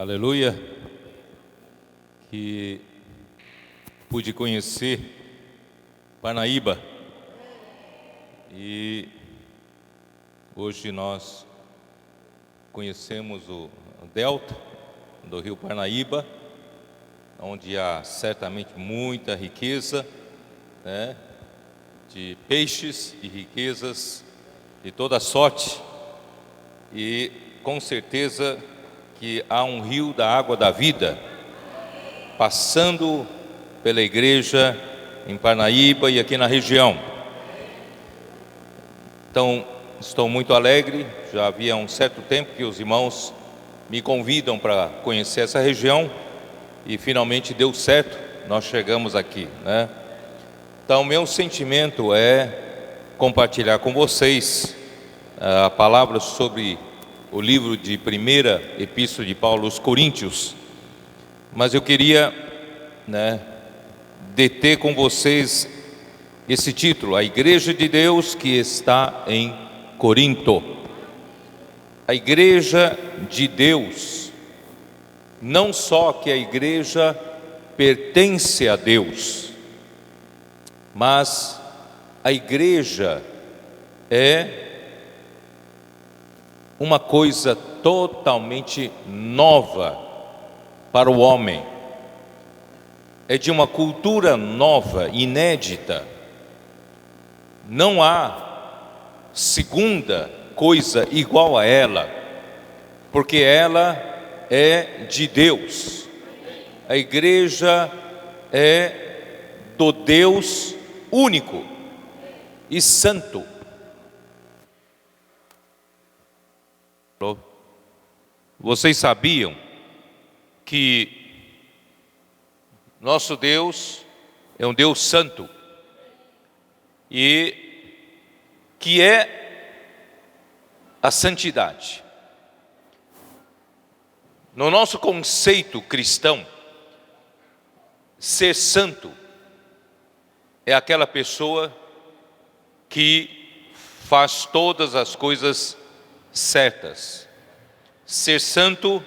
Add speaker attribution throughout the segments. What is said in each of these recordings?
Speaker 1: Aleluia, que pude conhecer Parnaíba e hoje nós conhecemos o delta do rio Parnaíba, onde há certamente muita riqueza, de peixes e riquezas de toda sorte, e com certeza que há um rio da água da vida passando pela igreja em Parnaíba e aqui na região. Então, estou muito alegre. Já havia um certo tempo que os irmãos me convidam para conhecer essa região e finalmente deu certo, nós chegamos aqui, Então, meu sentimento é compartilhar com vocês a palavra sobre o livro de primeira epístola de Paulo aos Coríntios, mas eu queria deter com vocês esse título: a igreja de Deus que está em Corinto. A igreja de Deus, não só que a igreja pertence a Deus, mas a igreja é uma coisa totalmente nova para o homem. É de uma cultura nova, inédita. Não há segunda coisa igual a ela, porque ela é de Deus. A igreja é do Deus único e santo. Vocês sabiam que nosso Deus é um Deus santo e que é a santidade? No nosso conceito cristão, ser santo é aquela pessoa que faz todas as coisas certas. Ser santo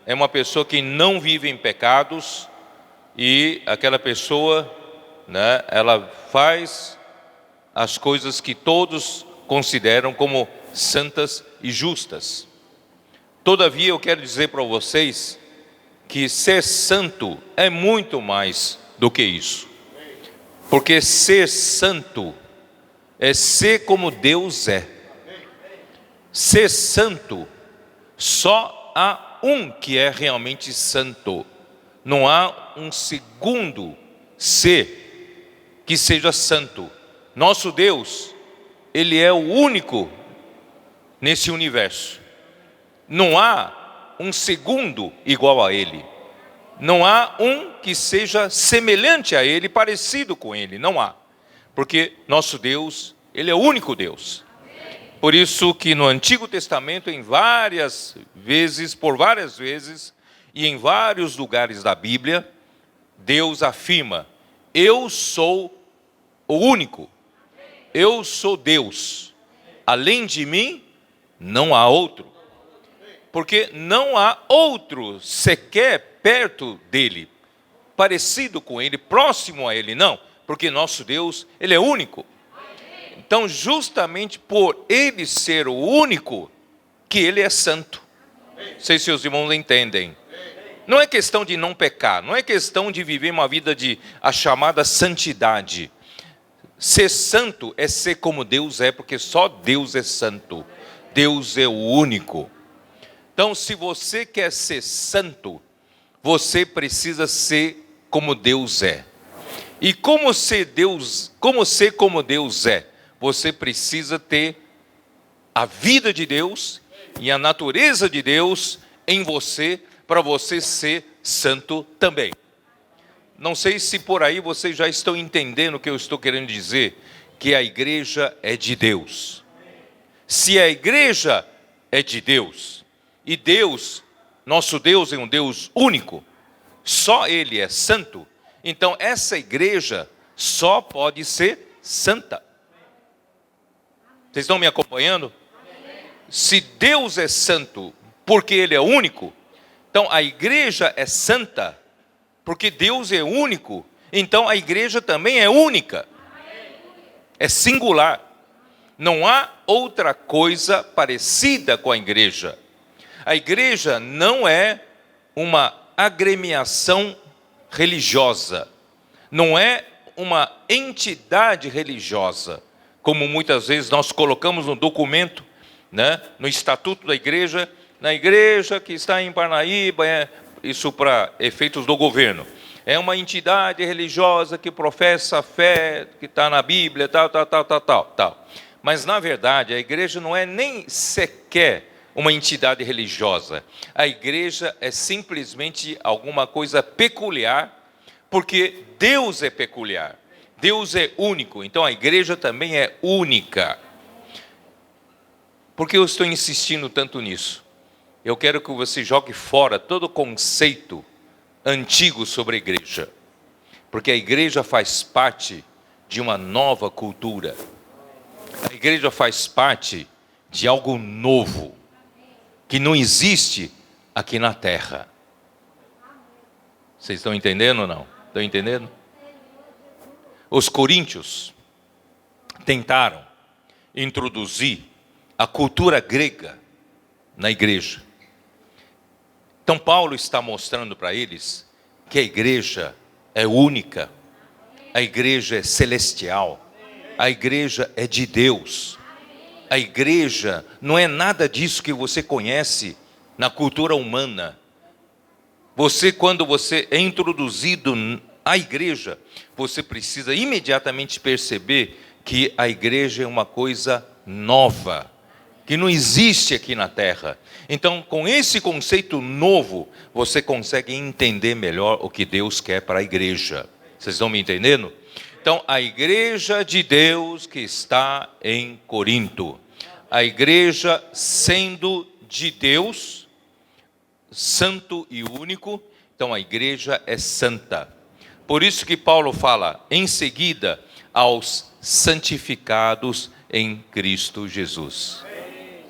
Speaker 1: é uma pessoa que não vive em pecados e aquela pessoa, ela faz as coisas que todos consideram como santas e justas. Todavia, eu quero dizer para vocês que ser santo é muito mais do que isso. Porque ser santo é ser como Deus é. Ser santo, só há um que é realmente santo. Não há um segundo ser que seja santo. Nosso Deus, Ele é o único nesse universo. Não há um segundo igual a Ele. Não há um que seja semelhante a Ele, parecido com Ele. Não há. Porque nosso Deus, Ele é o único Deus. Por isso que no Antigo Testamento, por várias vezes, e em vários lugares da Bíblia, Deus afirma: eu sou o único, eu sou Deus, além de mim não há outro, porque não há outro sequer perto dele, parecido com ele, próximo a ele, não, porque nosso Deus, Ele é único. Então, justamente por Ele ser o único, que Ele é santo. Não sei se os irmãos entendem. Não é questão de não pecar, não é questão de viver uma vida de a chamada santidade. Ser santo é ser como Deus é, porque só Deus é santo. Deus é o único. Então, se você quer ser santo, você precisa ser como Deus é. E como ser como Deus é? Você precisa ter a vida de Deus e a natureza de Deus em você, para você ser santo também. Não sei se por aí vocês já estão entendendo o que eu estou querendo dizer, que a igreja é de Deus. Se a igreja é de Deus, e Deus, nosso Deus é um Deus único, só Ele é santo, então essa igreja só pode ser santa. Vocês estão me acompanhando? Se Deus é santo porque Ele é único, Então a igreja é santa, porque Deus é único, então a igreja também é única. É singular. Não há outra coisa parecida com a igreja. A igreja não é uma agremiação religiosa, não é uma entidade religiosa, como muitas vezes nós colocamos no documento, né, no estatuto da igreja, na igreja que está em Parnaíba, isso para efeitos do governo. É uma entidade religiosa que professa a fé, que está na Bíblia, tal. Mas, na verdade, a igreja não é nem sequer uma entidade religiosa. A igreja é simplesmente alguma coisa peculiar, porque Deus é peculiar. Deus é único, então a igreja também é única. Por que eu estou insistindo tanto nisso? Eu quero que você jogue fora todo o conceito antigo sobre a igreja, porque a igreja faz parte de uma nova cultura. A igreja faz parte de algo novo, que não existe aqui na terra. Vocês estão entendendo ou não? Estão entendendo? Os coríntios tentaram introduzir a cultura grega na igreja. Então Paulo está mostrando para eles que a igreja é única, a igreja é celestial, a igreja é de Deus. A igreja não é nada disso que você conhece na cultura humana. Quando você é introduzido à igreja, você precisa imediatamente perceber que a igreja é uma coisa nova, que não existe aqui na terra. Então, com esse conceito novo, você consegue entender melhor o que Deus quer para a igreja. Vocês estão me entendendo? Então, a igreja de Deus que está em Corinto, a igreja sendo de Deus, santo e único, então a igreja é santa. Por isso que Paulo fala em seguida aos santificados em Cristo Jesus.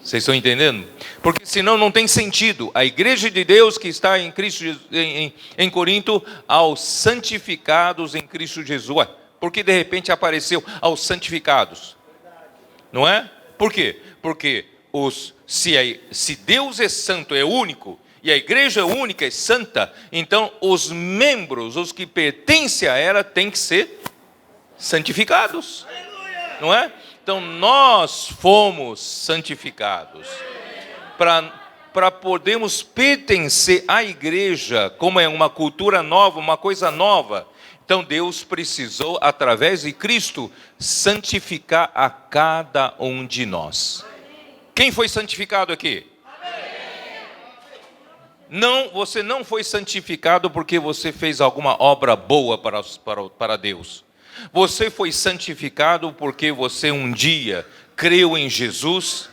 Speaker 1: Vocês estão entendendo? Porque senão não tem sentido. A igreja de Deus que está em Cristo, em Corinto, aos santificados em Cristo Jesus. Ué, por que de repente apareceu aos santificados? Não é? Por quê? Porque se Deus é santo, é único, e a igreja é única e santa, então os membros, os que pertencem a ela, têm que ser santificados. Não é? Então nós fomos santificados para podermos pertencer à igreja, como é uma cultura nova, uma coisa nova. Então Deus precisou, através de Cristo, santificar a cada um de nós. Quem foi santificado aqui? Não, você não foi santificado porque você fez alguma obra boa para Deus. Você foi santificado porque você um dia creu em Jesus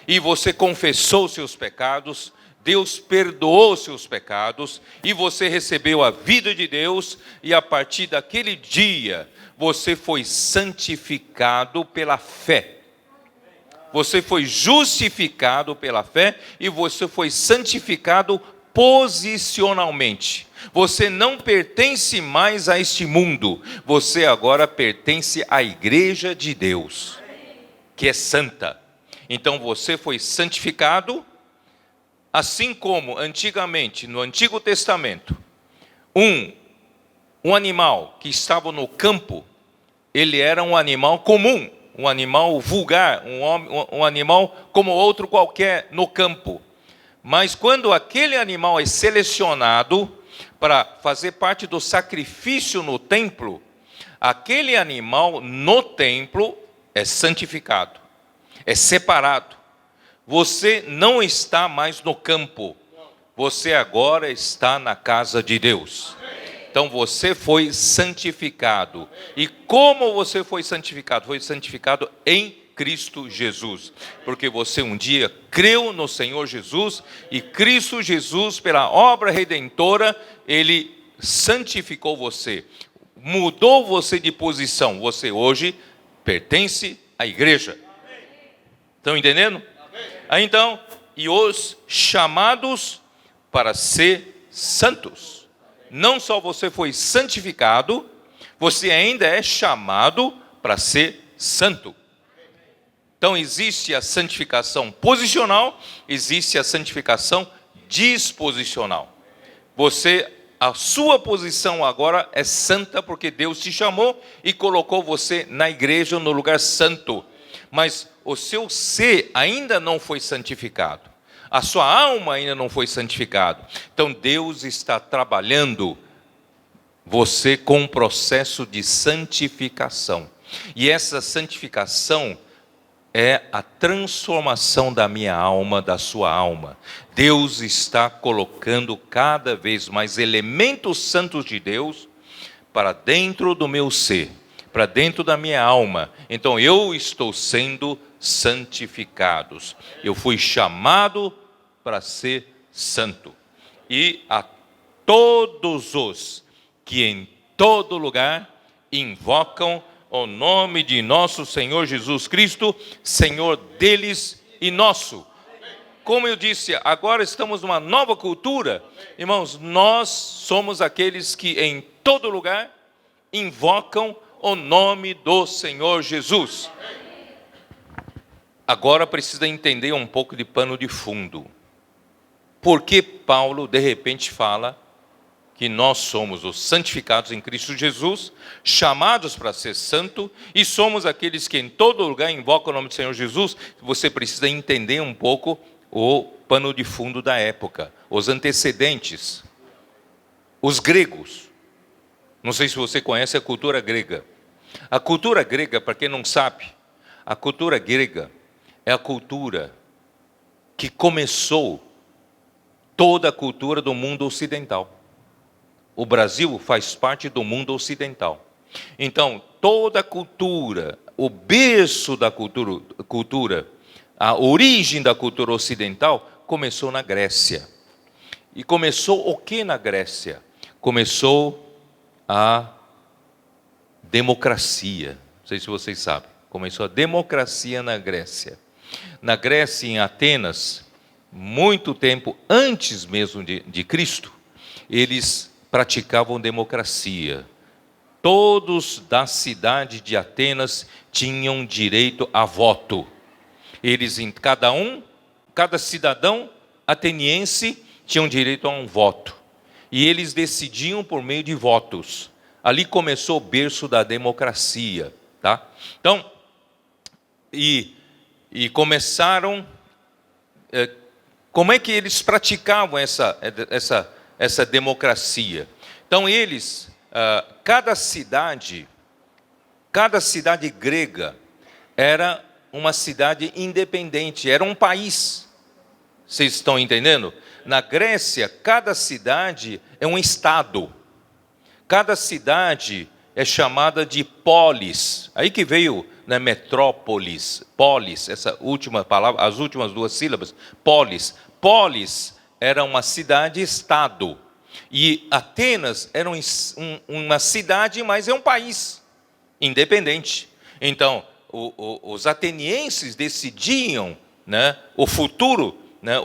Speaker 1: e você confessou seus pecados, Deus perdoou seus pecados e você recebeu a vida de Deus, e a partir daquele dia você foi santificado pela fé. Você foi justificado pela fé e você foi santificado posicionalmente. Você não pertence mais a este mundo, você agora pertence à igreja de Deus, que é santa. Então você foi santificado, assim como antigamente, no Antigo Testamento, um animal que estava no campo, ele era um animal comum, um animal vulgar, um animal como outro qualquer no campo. Mas quando aquele animal é selecionado para fazer parte do sacrifício no templo, aquele animal no templo é santificado, é separado. Você não está mais no campo, você agora está na casa de Deus. Então você foi santificado. E como você foi santificado? Foi santificado em Cristo Jesus. Porque você um dia creu no Senhor Jesus, e Cristo Jesus, pela obra redentora, Ele santificou você. Mudou você de posição. Você hoje pertence à igreja. Estão entendendo? Então, e os chamados para ser santos. Não só você foi santificado, você ainda é chamado para ser santo. Então existe a santificação posicional, existe a santificação disposicional. A sua posição agora é santa porque Deus te chamou e colocou você na igreja no lugar santo. Mas o seu ser ainda não foi santificado. A sua alma ainda não foi santificada. Então Deus está trabalhando você com um processo de santificação. E essa santificação é a transformação da minha alma, da sua alma. Deus está colocando cada vez mais elementos santos de Deus para dentro do meu ser, para dentro da minha alma. Então eu estou sendo santificado. Eu fui chamado para ser santo. E a todos os que em todo lugar invocam o nome de nosso Senhor Jesus Cristo, Senhor deles e nosso. Como eu disse, agora estamos numa nova cultura. Irmãos, nós somos aqueles que em todo lugar invocam o nome do Senhor Jesus. Agora precisa entender um pouco de pano de fundo. Por que Paulo de repente fala que nós somos os santificados em Cristo Jesus, chamados para ser santo, e somos aqueles que em todo lugar invocam o nome do Senhor Jesus? Você precisa entender um pouco o pano de fundo da época, os antecedentes, os gregos. Não sei se você conhece a cultura grega. A cultura grega, para quem não sabe, a cultura grega é a cultura que começou toda a cultura do mundo ocidental. O Brasil faz parte do mundo ocidental. Então, toda a cultura, o berço da cultura, a origem da cultura ocidental começou na Grécia. E começou o que na Grécia? Começou a democracia. Não sei se vocês sabem. Começou a democracia na Grécia. Na Grécia, em Atenas, muito tempo antes mesmo de Cristo, eles praticavam democracia. Todos da cidade de Atenas tinham direito a voto. Eles, cada cidadão ateniense tinha direito a um voto. E eles decidiam por meio de votos. Ali começou o berço da democracia, tá? Então, e começaram. Como é que eles praticavam essa democracia? Então eles, cada cidade grega era uma cidade independente, era um país. Vocês estão entendendo? Na Grécia, cada cidade é um estado. Cada cidade é chamada de polis. Aí que veio, né, metrópolis, polis, essa última palavra, as últimas duas sílabas, polis. Polis era uma cidade-estado. E Atenas era uma cidade, mas é um país independente. Então, os atenienses decidiam, né, o futuro, né,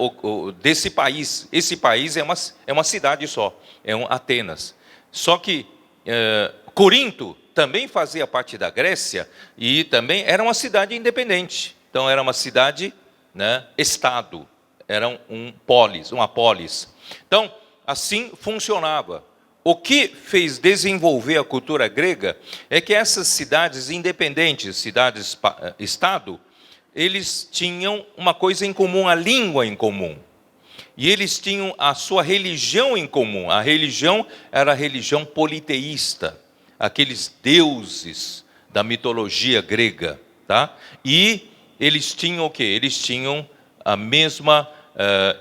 Speaker 1: desse país. Esse país é uma cidade só, Atenas. Só que Corinto também fazia parte da Grécia e também era uma cidade independente. Então, era uma cidade, né, estado. Era uma polis. Então, assim funcionava. O que fez desenvolver a cultura grega é que essas cidades independentes, cidades-estado, eles tinham uma coisa em comum, a língua em comum. E eles tinham a sua religião em comum. A religião era a religião politeísta, aqueles deuses da mitologia grega, tá? E eles tinham o quê? Eles tinham a mesma...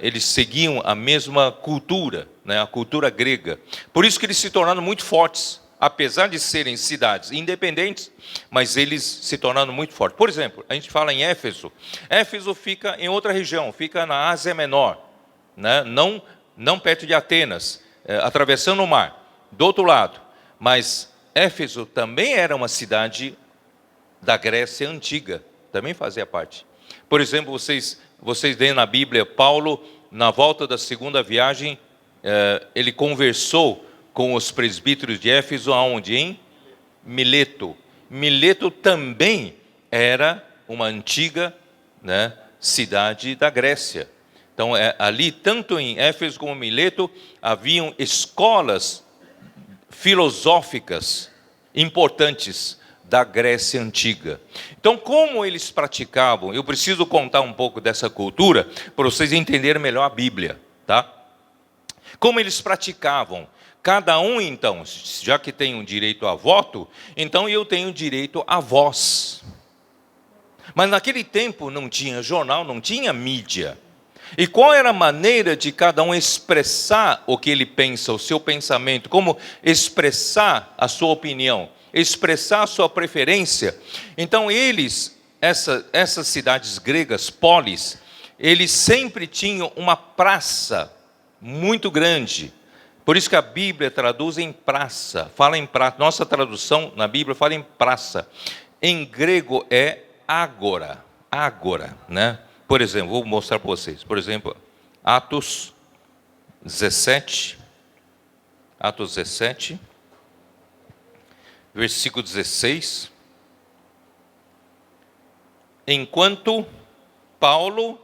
Speaker 1: eles seguiam a mesma cultura, né, a cultura grega. Por isso que eles se tornaram muito fortes, apesar de serem cidades independentes, mas eles se tornaram muito fortes. Por exemplo, a gente fala em Éfeso. Éfeso fica em outra região, fica na Ásia Menor, né, não perto de Atenas, atravessando o mar, do outro lado. Mas Éfeso também era uma cidade da Grécia antiga, também fazia parte. Por exemplo, vocês veem na Bíblia Paulo na volta da segunda viagem, ele conversou com os presbíteros de Éfeso, aonde? Em Mileto. Mileto também era uma antiga, né, cidade da Grécia. Então, ali, tanto em Éfeso como em Mileto, haviam escolas filosóficas importantes da Grécia Antiga. Então, como eles praticavam, eu preciso contar um pouco dessa cultura, para vocês entenderem melhor a Bíblia, tá? Como eles praticavam, cada um então, já que tem um direito a voto, então eu tenho direito a voz. Mas naquele tempo não tinha jornal, não tinha mídia. E qual era a maneira de cada um expressar o que ele pensa, o seu pensamento, como expressar a sua opinião, expressar a sua preferência? Então essas cidades gregas, polis, eles sempre tinham uma praça muito grande. Por isso que a Bíblia traduz em praça, fala em praça. Nossa tradução na Bíblia fala em praça. Em grego é ágora, né? Por exemplo, vou mostrar para vocês. Por exemplo, Atos 17, versículo 16. Enquanto Paulo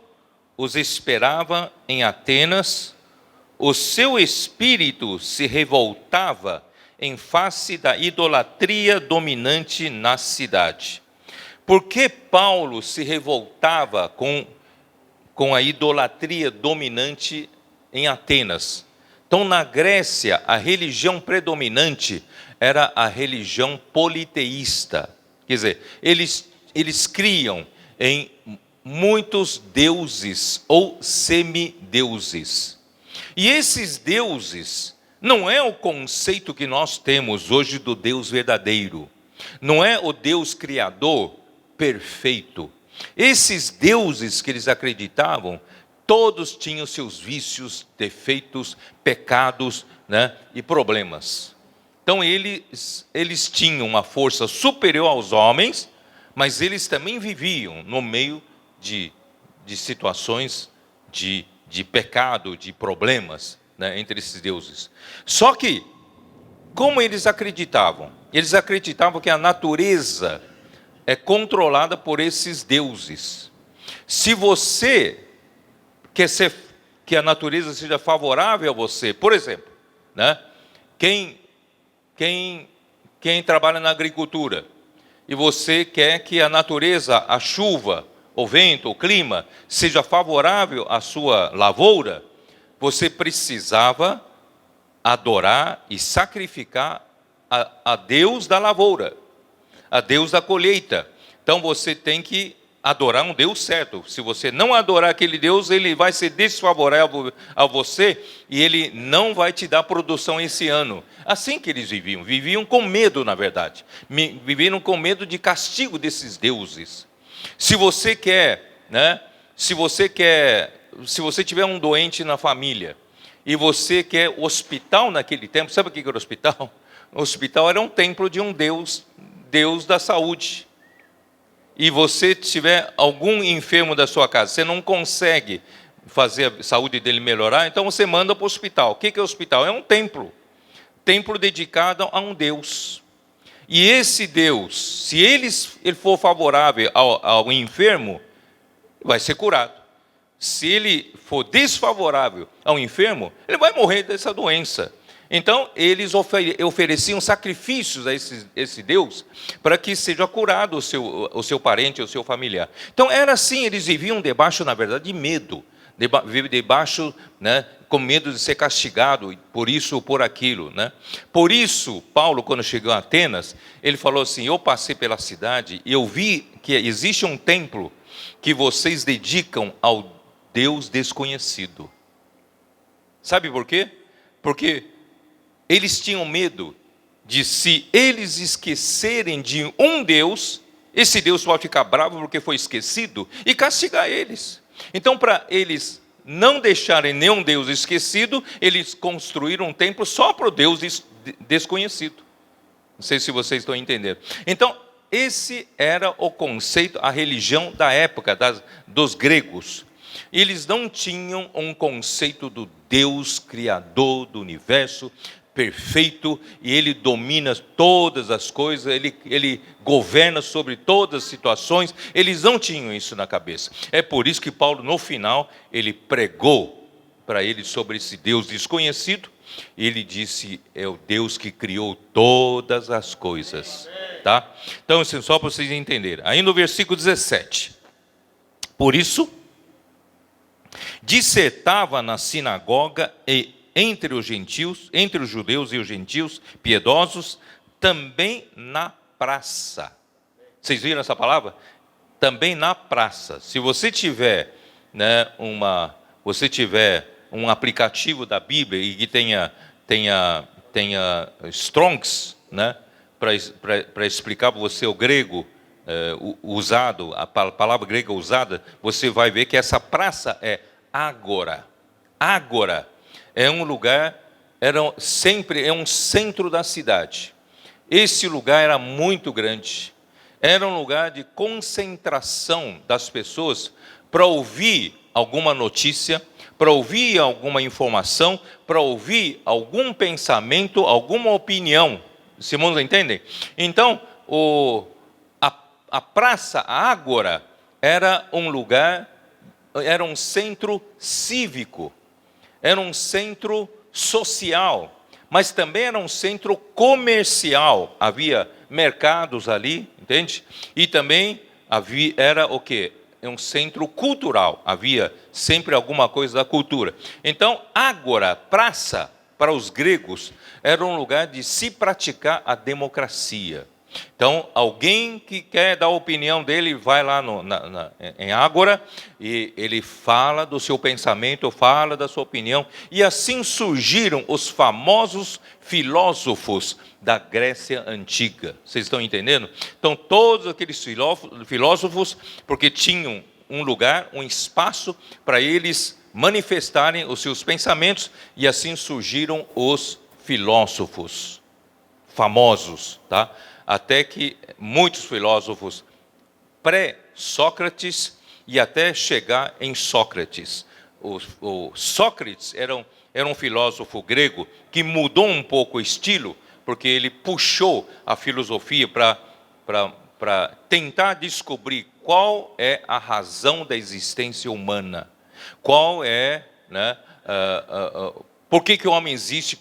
Speaker 1: os esperava em Atenas, o seu espírito se revoltava em face da idolatria dominante na cidade. Por que Paulo se revoltava com a idolatria dominante em Atenas? Então, na Grécia, a religião predominante era a religião politeísta. Quer dizer, eles criam em muitos deuses ou semideuses. E esses deuses não é o conceito que nós temos hoje do Deus verdadeiro. Não é o Deus criador perfeito. Esses deuses que eles acreditavam, todos tinham seus vícios, defeitos, pecados, né, e problemas. Então eles tinham uma força superior aos homens, mas eles também viviam no meio de situações de pecado, de problemas, né, entre esses deuses. Só que, como eles acreditavam? Eles acreditavam que a natureza é controlada por esses deuses. Se você quer que a natureza seja favorável a você, por exemplo, né, quem trabalha na agricultura, e você quer que a natureza, a chuva, o vento, o clima, seja favorável à sua lavoura, você precisava adorar e sacrificar a Deus da lavoura, a Deus da colheita. Então você tem que adorar um Deus certo. Se você não adorar aquele Deus, ele vai ser desfavorável a você e ele não vai te dar produção esse ano. Assim que eles viviam com medo, na verdade. Viviam com medo de castigo desses deuses. Se você quer, né? Se você tiver um doente na família e você quer hospital naquele tempo, sabe o que era o hospital? O hospital era um templo de um Deus da saúde. E você tiver algum enfermo da sua casa, você não consegue fazer a saúde dele melhorar, então você manda para o hospital. O que é o hospital? É um templo dedicado a um Deus. E esse Deus, se ele for favorável ao enfermo, vai ser curado. Se ele for desfavorável ao enfermo, ele vai morrer dessa doença. Então, eles ofereciam sacrifícios a esse Deus para que seja curado o seu parente, o seu familiar. Então, era assim, eles viviam debaixo, na verdade, de medo. Debaixo, né, com medo de ser castigado por isso ou por aquilo, né? Por isso, Paulo, quando chegou a Atenas, ele falou assim: eu passei pela cidade e eu vi que existe um templo que vocês dedicam ao Deus desconhecido. Sabe por quê? Porque eles tinham medo de, se eles esquecerem de um Deus, esse Deus pode ficar bravo porque foi esquecido e castigar eles. Então, para eles não deixarem nenhum Deus esquecido, eles construíram um templo só para o Deus desconhecido. Não sei se vocês estão entendendo. Então, esse era o conceito, a religião da época dos gregos. Eles não tinham um conceito do Deus criador do universo, perfeito, e Ele domina todas as coisas, Ele governa sobre todas as situações. Eles não tinham isso na cabeça. É por isso que Paulo, no final, ele pregou para eles sobre esse Deus desconhecido. Ele disse, é o Deus que criou todas as coisas. Tá? Então, assim, só para vocês entenderem. Aí no versículo 17. Por isso, dissertava na sinagoga e entre os gentios, entre os judeus e os gentios piedosos, também na praça. Vocês viram essa palavra? Também na praça. Se você tiver, né, um aplicativo da Bíblia e que tenha Strongs, né, para explicar para você o grego usado, a palavra grega usada, você vai ver que essa praça é ágora. Ágora é um lugar, é um centro da cidade. Esse lugar era muito grande. Era um lugar de concentração das pessoas para ouvir alguma notícia, para ouvir alguma informação, para ouvir algum pensamento, alguma opinião. Os irmãos entendem? Então, a praça, a ágora, era um lugar, era um centro cívico, era um centro social, mas também era um centro comercial. Havia mercados ali, entende? E também era o quê? Um centro cultural, havia sempre alguma coisa da cultura. Então, ágora, praça, para os gregos, era um lugar de se praticar a democracia. Então, alguém que quer dar a opinião dele, vai lá em ágora, e ele fala do seu pensamento, fala da sua opinião, e assim surgiram os famosos filósofos da Grécia Antiga. Vocês estão entendendo? Então, todos aqueles filósofos, porque tinham um lugar, um espaço, para eles manifestarem os seus pensamentos, e assim surgiram os filósofos famosos, tá? Até que muitos filósofos pré-Sócrates e até chegar em Sócrates. O Sócrates era um filósofo grego que mudou um pouco o estilo, porque ele puxou a filosofia para tentar descobrir qual é a razão da existência humana. Qual é, né, por que o homem existe,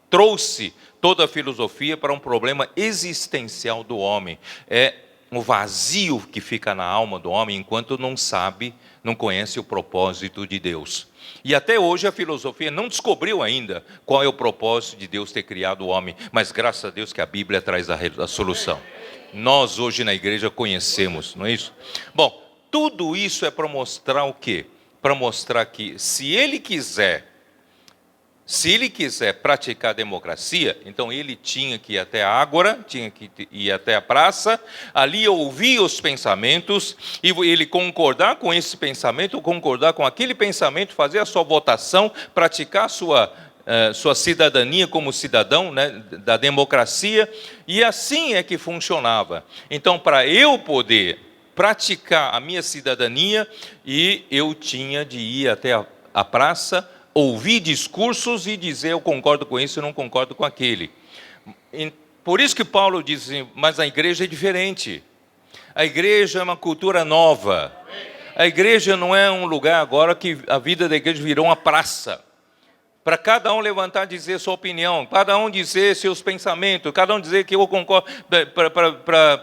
Speaker 1: trouxe toda a filosofia para um problema existencial do homem. É um vazio que fica na alma do homem enquanto não sabe, não conhece o propósito de Deus. E até hoje a filosofia não descobriu ainda qual é o propósito de Deus ter criado o homem, mas graças a Deus que a Bíblia traz a solução. Nós hoje na igreja conhecemos, não é isso? Bom, tudo isso é para mostrar o quê? Para mostrar que se ele quiser praticar a democracia, então ele tinha que ir até a ágora, tinha que ir até a praça, ali ouvir os pensamentos, e ele concordar com esse pensamento, concordar com aquele pensamento, fazer a sua votação, praticar a sua cidadania como cidadão, né, da democracia, e assim é que funcionava. Então, para eu poder praticar a minha cidadania, e eu tinha de ir até a praça, ouvir discursos e dizer eu concordo com isso, eu não concordo com aquele. Por isso que Paulo diz assim, mas a igreja é diferente. A igreja é uma cultura nova. A igreja não é um lugar agora que a vida da igreja virou uma praça. Para cada um levantar e dizer sua opinião, cada um dizer seus pensamentos, cada um dizer que eu concordo,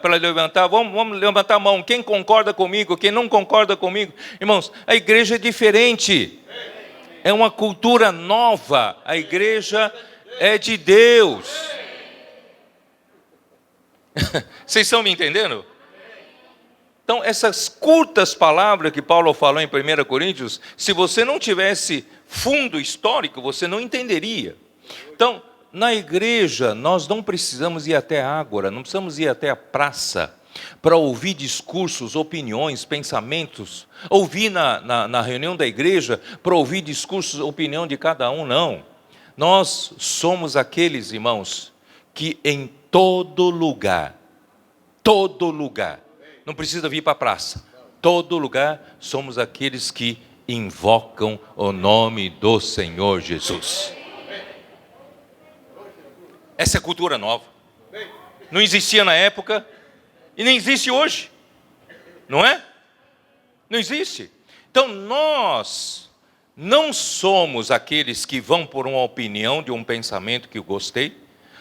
Speaker 1: para levantar, vamos levantar a mão, quem concorda comigo, quem não concorda comigo. Irmãos, a igreja é diferente. É uma cultura nova. A igreja é de Deus. Vocês estão me entendendo? Então, essas curtas palavras que Paulo falou em 1 Coríntios, se você não tivesse fundo histórico, você não entenderia. Então, na igreja, nós não precisamos ir até a ágora, não precisamos ir até a praça, para ouvir discursos, opiniões, pensamentos, ouvir na reunião da igreja, para ouvir discursos, opinião de cada um, não. Nós somos aqueles, irmãos, que em todo lugar, não precisa vir para a praça, todo lugar somos aqueles que invocam o nome do Senhor Jesus. Essa é cultura nova. Não existia na época e nem existe hoje. Não é? Não existe. Então nós não somos aqueles que vão por uma opinião de um pensamento que eu gostei,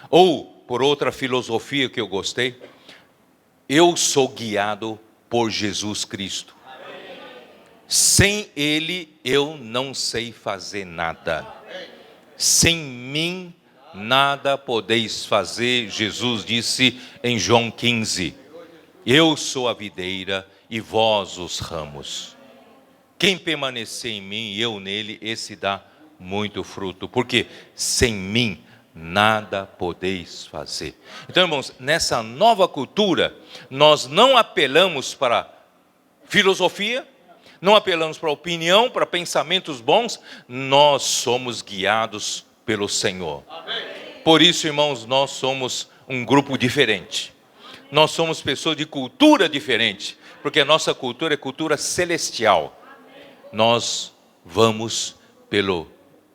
Speaker 1: ou por outra filosofia que eu gostei. Eu sou guiado por Jesus Cristo. Sem Ele eu não sei fazer nada. Sem mim nada podeis fazer, Jesus disse em João 15. Eu sou a videira e vós os ramos. Quem permanecer em mim e eu nele, esse dá muito fruto. Porque sem mim nada podeis fazer. Então, irmãos, nessa nova cultura, nós não apelamos para filosofia, não apelamos para opinião, para pensamentos bons, nós somos guiados pelo Senhor. Por isso, irmãos, nós somos um grupo diferente. Nós somos pessoas de cultura diferente, porque a nossa cultura é cultura celestial. Nós vamos pelo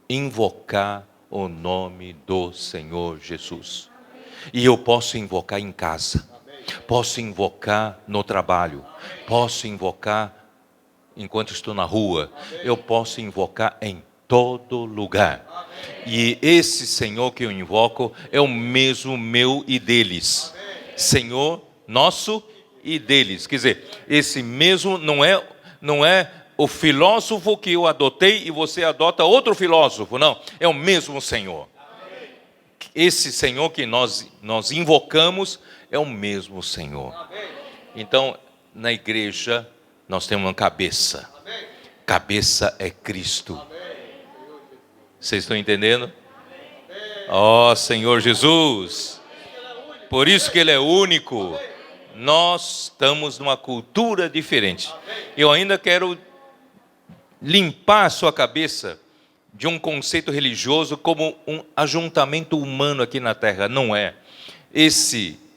Speaker 1: invocar o nome do Senhor Jesus. E eu posso invocar em casa, posso invocar no trabalho, posso invocar enquanto estou na rua, eu posso invocar em todo lugar. E esse Senhor que eu invoco é o mesmo meu e deles. Senhor nosso e deles. Quer dizer, esse mesmo não é o filósofo que eu adotei e você adota outro filósofo. Não, é o mesmo Senhor. Esse Senhor que nós invocamos é o mesmo Senhor. Então, na igreja, nós temos uma cabeça. Cabeça é Cristo. Vocês estão entendendo? Ó Senhor Jesus. Por isso que Ele é único. Nós estamos numa cultura diferente. Eu ainda quero limpar a sua cabeça de um conceito religioso como um ajuntamento humano aqui na terra. Não é.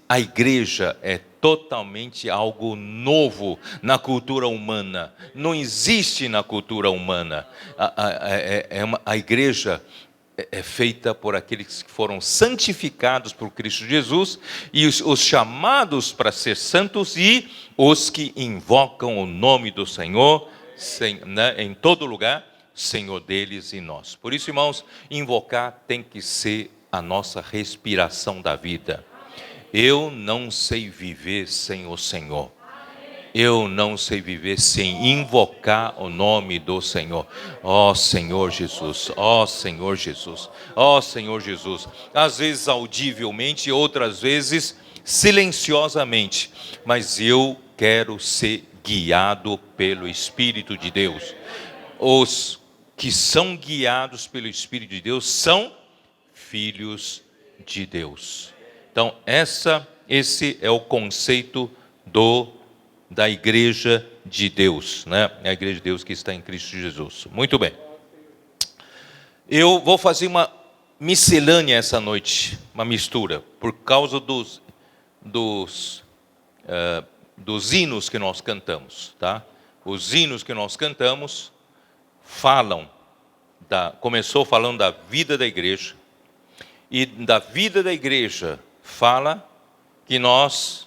Speaker 1: A igreja é totalmente algo novo na cultura humana. Não existe na cultura humana. A igreja é feita por aqueles que foram santificados por Cristo Jesus e os chamados para ser santos e os que invocam o nome do Senhor em todo lugar, Senhor deles e nós. Por isso, irmãos, invocar tem que ser a nossa respiração da vida. Eu não sei viver sem o Senhor. Eu não sei viver sem invocar o nome do Senhor. Ó Senhor Jesus, ó Senhor Jesus, ó Senhor Jesus. Às vezes audivelmente, outras vezes silenciosamente. Mas eu quero ser guiado pelo Espírito de Deus. Os que são guiados pelo Espírito de Deus são filhos de Deus. Então, esse é o conceito da igreja de Deus, né? A igreja de Deus que está em Cristo Jesus. Muito bem. Eu vou fazer uma miscelânea essa noite, uma mistura, por causa dos hinos que nós cantamos, tá? Os hinos que nós cantamos começou falando da vida da igreja, e da vida da igreja fala que nós,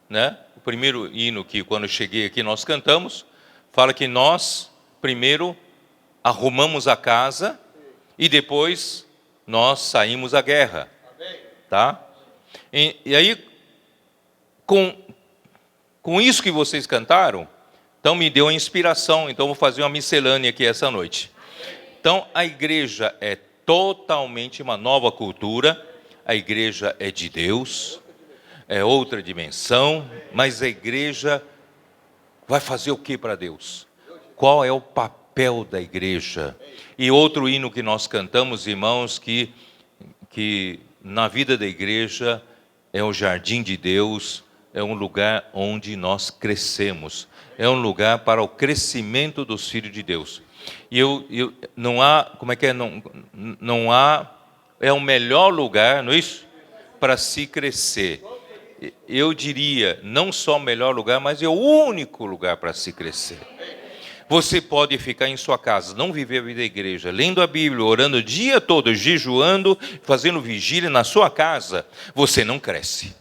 Speaker 1: né? O primeiro hino que quando eu cheguei aqui nós cantamos, fala que nós primeiro arrumamos a casa e depois nós saímos à guerra, tá? E aí com isso que vocês cantaram, então me deu a inspiração, então vou fazer uma miscelânea aqui essa noite. Então a igreja é totalmente uma nova cultura, a igreja é de Deus, é outra dimensão, mas a igreja vai fazer o que para Deus? Qual é o papel da igreja? E outro hino que nós cantamos, irmãos, que na vida da igreja é o jardim de Deus, é um lugar onde nós crescemos, é um lugar para o crescimento dos filhos de Deus. E não há, não há, é o melhor lugar, não é isso? Para se crescer. Eu diria, não só o melhor lugar, mas é o único lugar para se crescer. Você pode ficar em sua casa, não viver a vida da igreja, lendo a Bíblia, orando o dia todo, jejuando, fazendo vigília na sua casa. Você não cresce.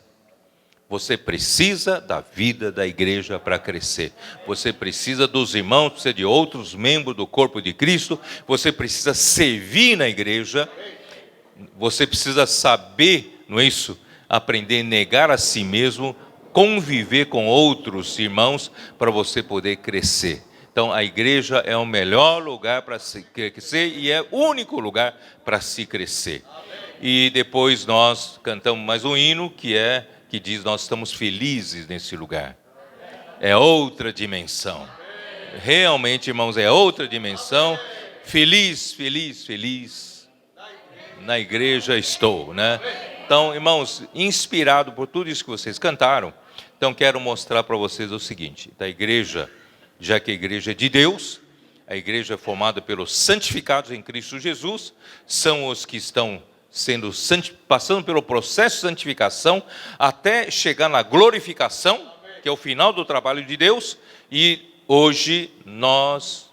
Speaker 1: Você precisa da vida da igreja para crescer. Você precisa dos irmãos, precisa de outros membros do corpo de Cristo. Você precisa servir na igreja. Você precisa saber, não é isso? Aprender a negar a si mesmo, conviver com outros irmãos para você poder crescer. Então, a igreja é o melhor lugar para se crescer e é o único lugar para se crescer. E depois nós cantamos mais um hino que diz: nós estamos felizes nesse lugar. É outra dimensão. Realmente, irmãos, é outra dimensão. Feliz, feliz, feliz. Na igreja estou, né? Então, irmãos, inspirado por tudo isso que vocês cantaram, então quero mostrar para vocês o seguinte: da igreja, já que a igreja é de Deus, a igreja é formada pelos santificados em Cristo Jesus, são os que estão passando pelo processo de santificação até chegar na glorificação, que é o final do trabalho de Deus. E hoje nós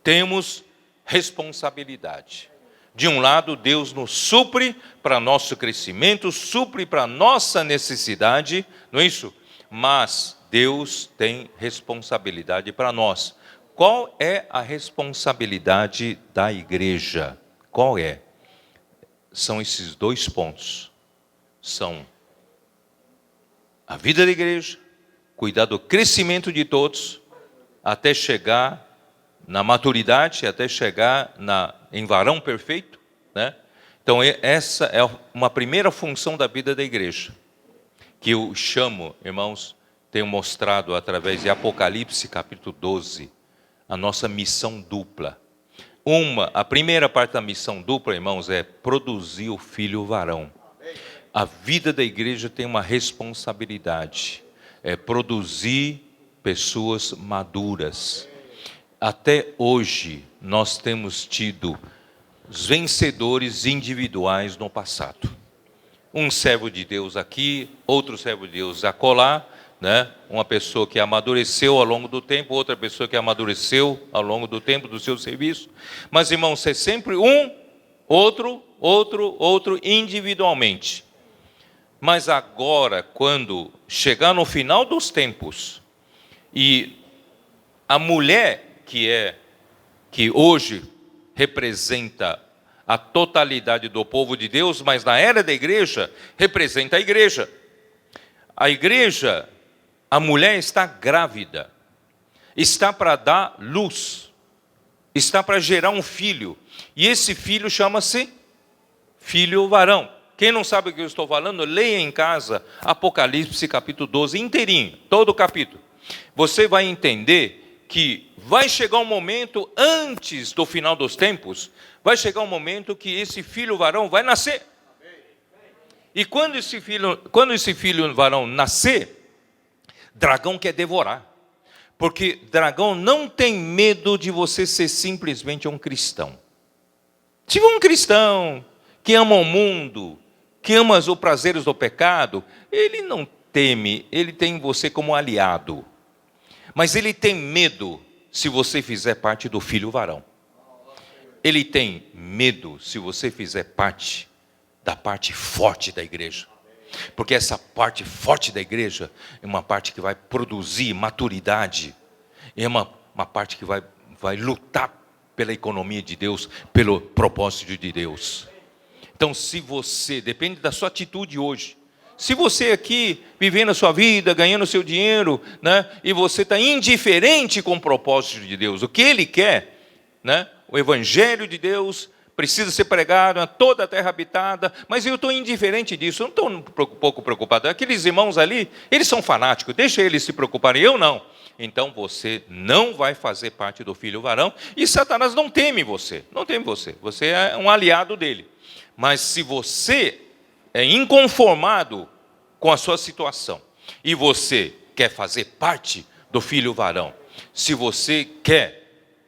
Speaker 1: temos responsabilidade. De um lado, Deus nos supre para nosso crescimento, supre para nossa necessidade, não é isso? Mas Deus tem responsabilidade para nós. Qual é a responsabilidade da igreja? Qual é? São esses dois pontos. São a vida da igreja, cuidar do crescimento de todos, até chegar na maturidade, até chegar em varão perfeito, né? Então essa é uma primeira função da vida da igreja, que eu chamo, irmãos, tenho mostrado através de Apocalipse capítulo 12, a nossa missão dupla. A primeira parte da missão dupla, irmãos, é produzir o filho varão. A vida da igreja tem uma responsabilidade, é produzir pessoas maduras. Até hoje, nós temos tido os vencedores individuais no passado. Um servo de Deus aqui, outro servo de Deus acolá, né? Uma pessoa que amadureceu ao longo do tempo, outra pessoa que amadureceu ao longo do tempo do seu serviço. Mas, irmãos, é sempre um, outro individualmente. Mas agora, quando chegar no final dos tempos, e a mulher que hoje representa a totalidade do povo de Deus, mas na era da igreja, representa a igreja. A igreja, a mulher está grávida, está para dar luz, está para gerar um filho, e esse filho chama-se filho varão. Quem não sabe o que eu estou falando, leia em casa Apocalipse capítulo 12 inteirinho, todo o capítulo. Você vai entender que vai chegar um momento, antes do final dos tempos, vai chegar um momento que esse filho varão vai nascer. E quando esse filho varão nascer, dragão quer devorar. Porque dragão não tem medo de você ser simplesmente um cristão. Se for um cristão que ama o mundo, que ama os prazeres do pecado, ele não teme, ele tem você como aliado. Mas ele tem medo se você fizer parte do filho varão. Ele tem medo se você fizer parte da parte forte da igreja. Porque essa parte forte da igreja é uma parte que vai produzir maturidade. É uma parte que vai lutar pela economia de Deus, pelo propósito de Deus. Então, se você, depende da sua atitude hoje. Se você aqui, vivendo a sua vida, ganhando o seu dinheiro, né, e você está indiferente com o propósito de Deus, o que Ele quer, né, o Evangelho de Deus precisa ser pregado a toda a terra habitada, mas eu estou indiferente disso, eu não estou um pouco preocupado. Aqueles irmãos ali, eles são fanáticos, deixa eles se preocuparem, eu não. Então você não vai fazer parte do filho varão, e Satanás não teme você, você é um aliado dele. Mas se você é inconformado com a sua situação, e você quer fazer parte do filho varão, se você quer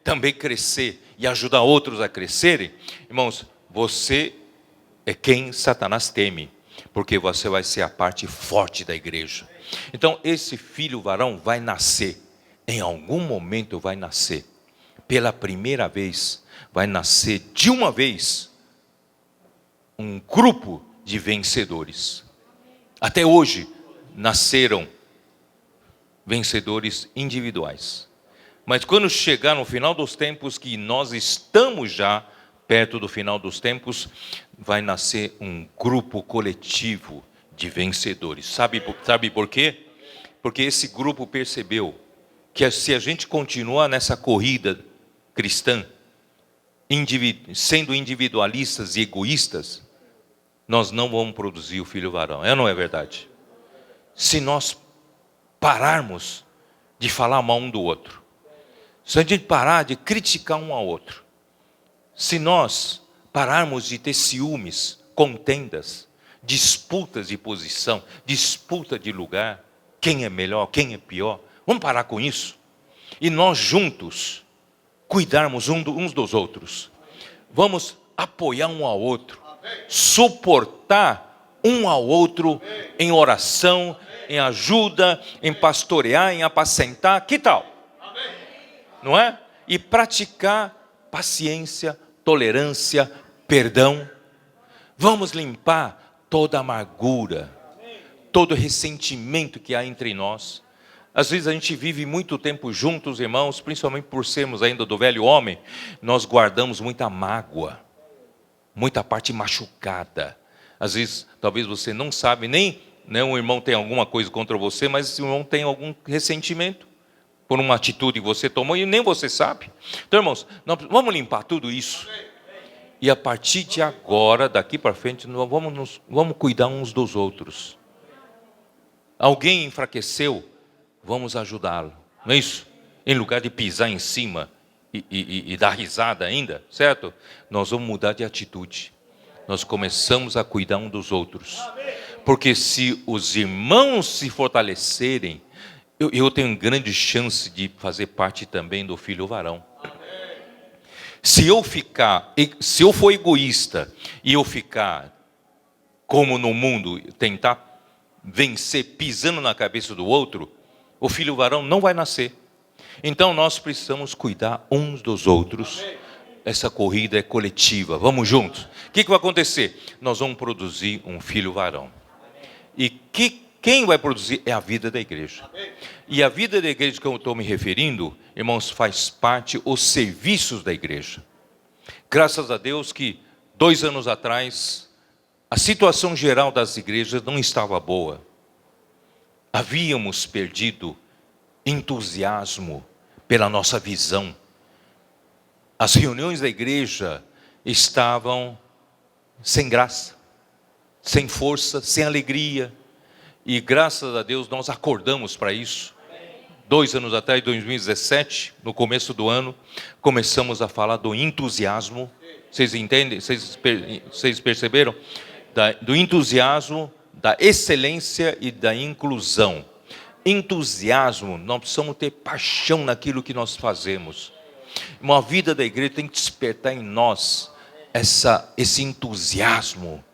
Speaker 1: também crescer e ajudar outros a crescerem, irmãos, você é quem Satanás teme, porque você vai ser a parte forte da igreja. Então esse filho varão vai nascer, em algum momento vai nascer, pela primeira vez, vai nascer de uma vez, um grupo de vencedores. Até hoje, nasceram vencedores individuais. Mas quando chegar no final dos tempos, que nós estamos já perto do final dos tempos, vai nascer um grupo coletivo de vencedores. Sabe por quê? Porque esse grupo percebeu que se a gente continuar nessa corrida cristã, sendo individualistas e egoístas, nós não vamos produzir o filho varão. É ou não é verdade? Se nós pararmos de falar mal um do outro, se a gente parar de criticar um ao outro, se nós pararmos de ter ciúmes, contendas, disputas de posição, disputa de lugar, quem é melhor, quem é pior, vamos parar com isso. E nós juntos, cuidarmos uns dos outros. Vamos apoiar um ao outro, suportar um ao outro em oração, em ajuda, em pastorear, em apacentar. Que tal? Não é? E praticar paciência, tolerância, perdão. Vamos limpar toda amargura, todo ressentimento que há entre nós. Às vezes a gente vive muito tempo juntos, irmãos, principalmente por sermos ainda do velho homem, nós guardamos muita mágoa, muita parte machucada. Às vezes, talvez você não sabe, nem um irmão tem alguma coisa contra você, mas esse irmão tem algum ressentimento por uma atitude que você tomou e nem você sabe. Então, irmãos, nós vamos limpar tudo isso. E a partir de agora, daqui para frente, nós vamos cuidar uns dos outros. Alguém enfraqueceu, vamos ajudá-lo. Não é isso? Em lugar de pisar em cima e dar risada ainda, certo? Nós vamos mudar de atitude. Nós começamos a cuidar um dos outros. Porque se os irmãos se fortalecerem, eu tenho grande chance de fazer parte também do filho varão. Se eu for egoísta e eu ficar como no mundo, tentar vencer pisando na cabeça do outro, o filho varão não vai nascer. Então nós precisamos cuidar uns dos outros. Essa corrida é coletiva, vamos juntos. O que vai acontecer? Nós vamos produzir um filho varão. E quem vai produzir é a vida da igreja. E a vida da igreja que eu estou me referindo, irmãos, faz parte os serviços da igreja. Graças a Deus que 2 anos atrás, a situação geral das igrejas não estava boa. Havíamos perdido entusiasmo pela nossa visão. As reuniões da igreja estavam sem graça, sem força, sem alegria. E graças a Deus nós acordamos para isso. 2 anos atrás, em 2017, no começo do ano, começamos a falar do entusiasmo. Vocês entendem? Vocês perceberam? Do entusiasmo, da excelência e da inclusão. Entusiasmo, nós precisamos ter paixão naquilo que nós fazemos. Uma vida da igreja tem que despertar em nós esse entusiasmo,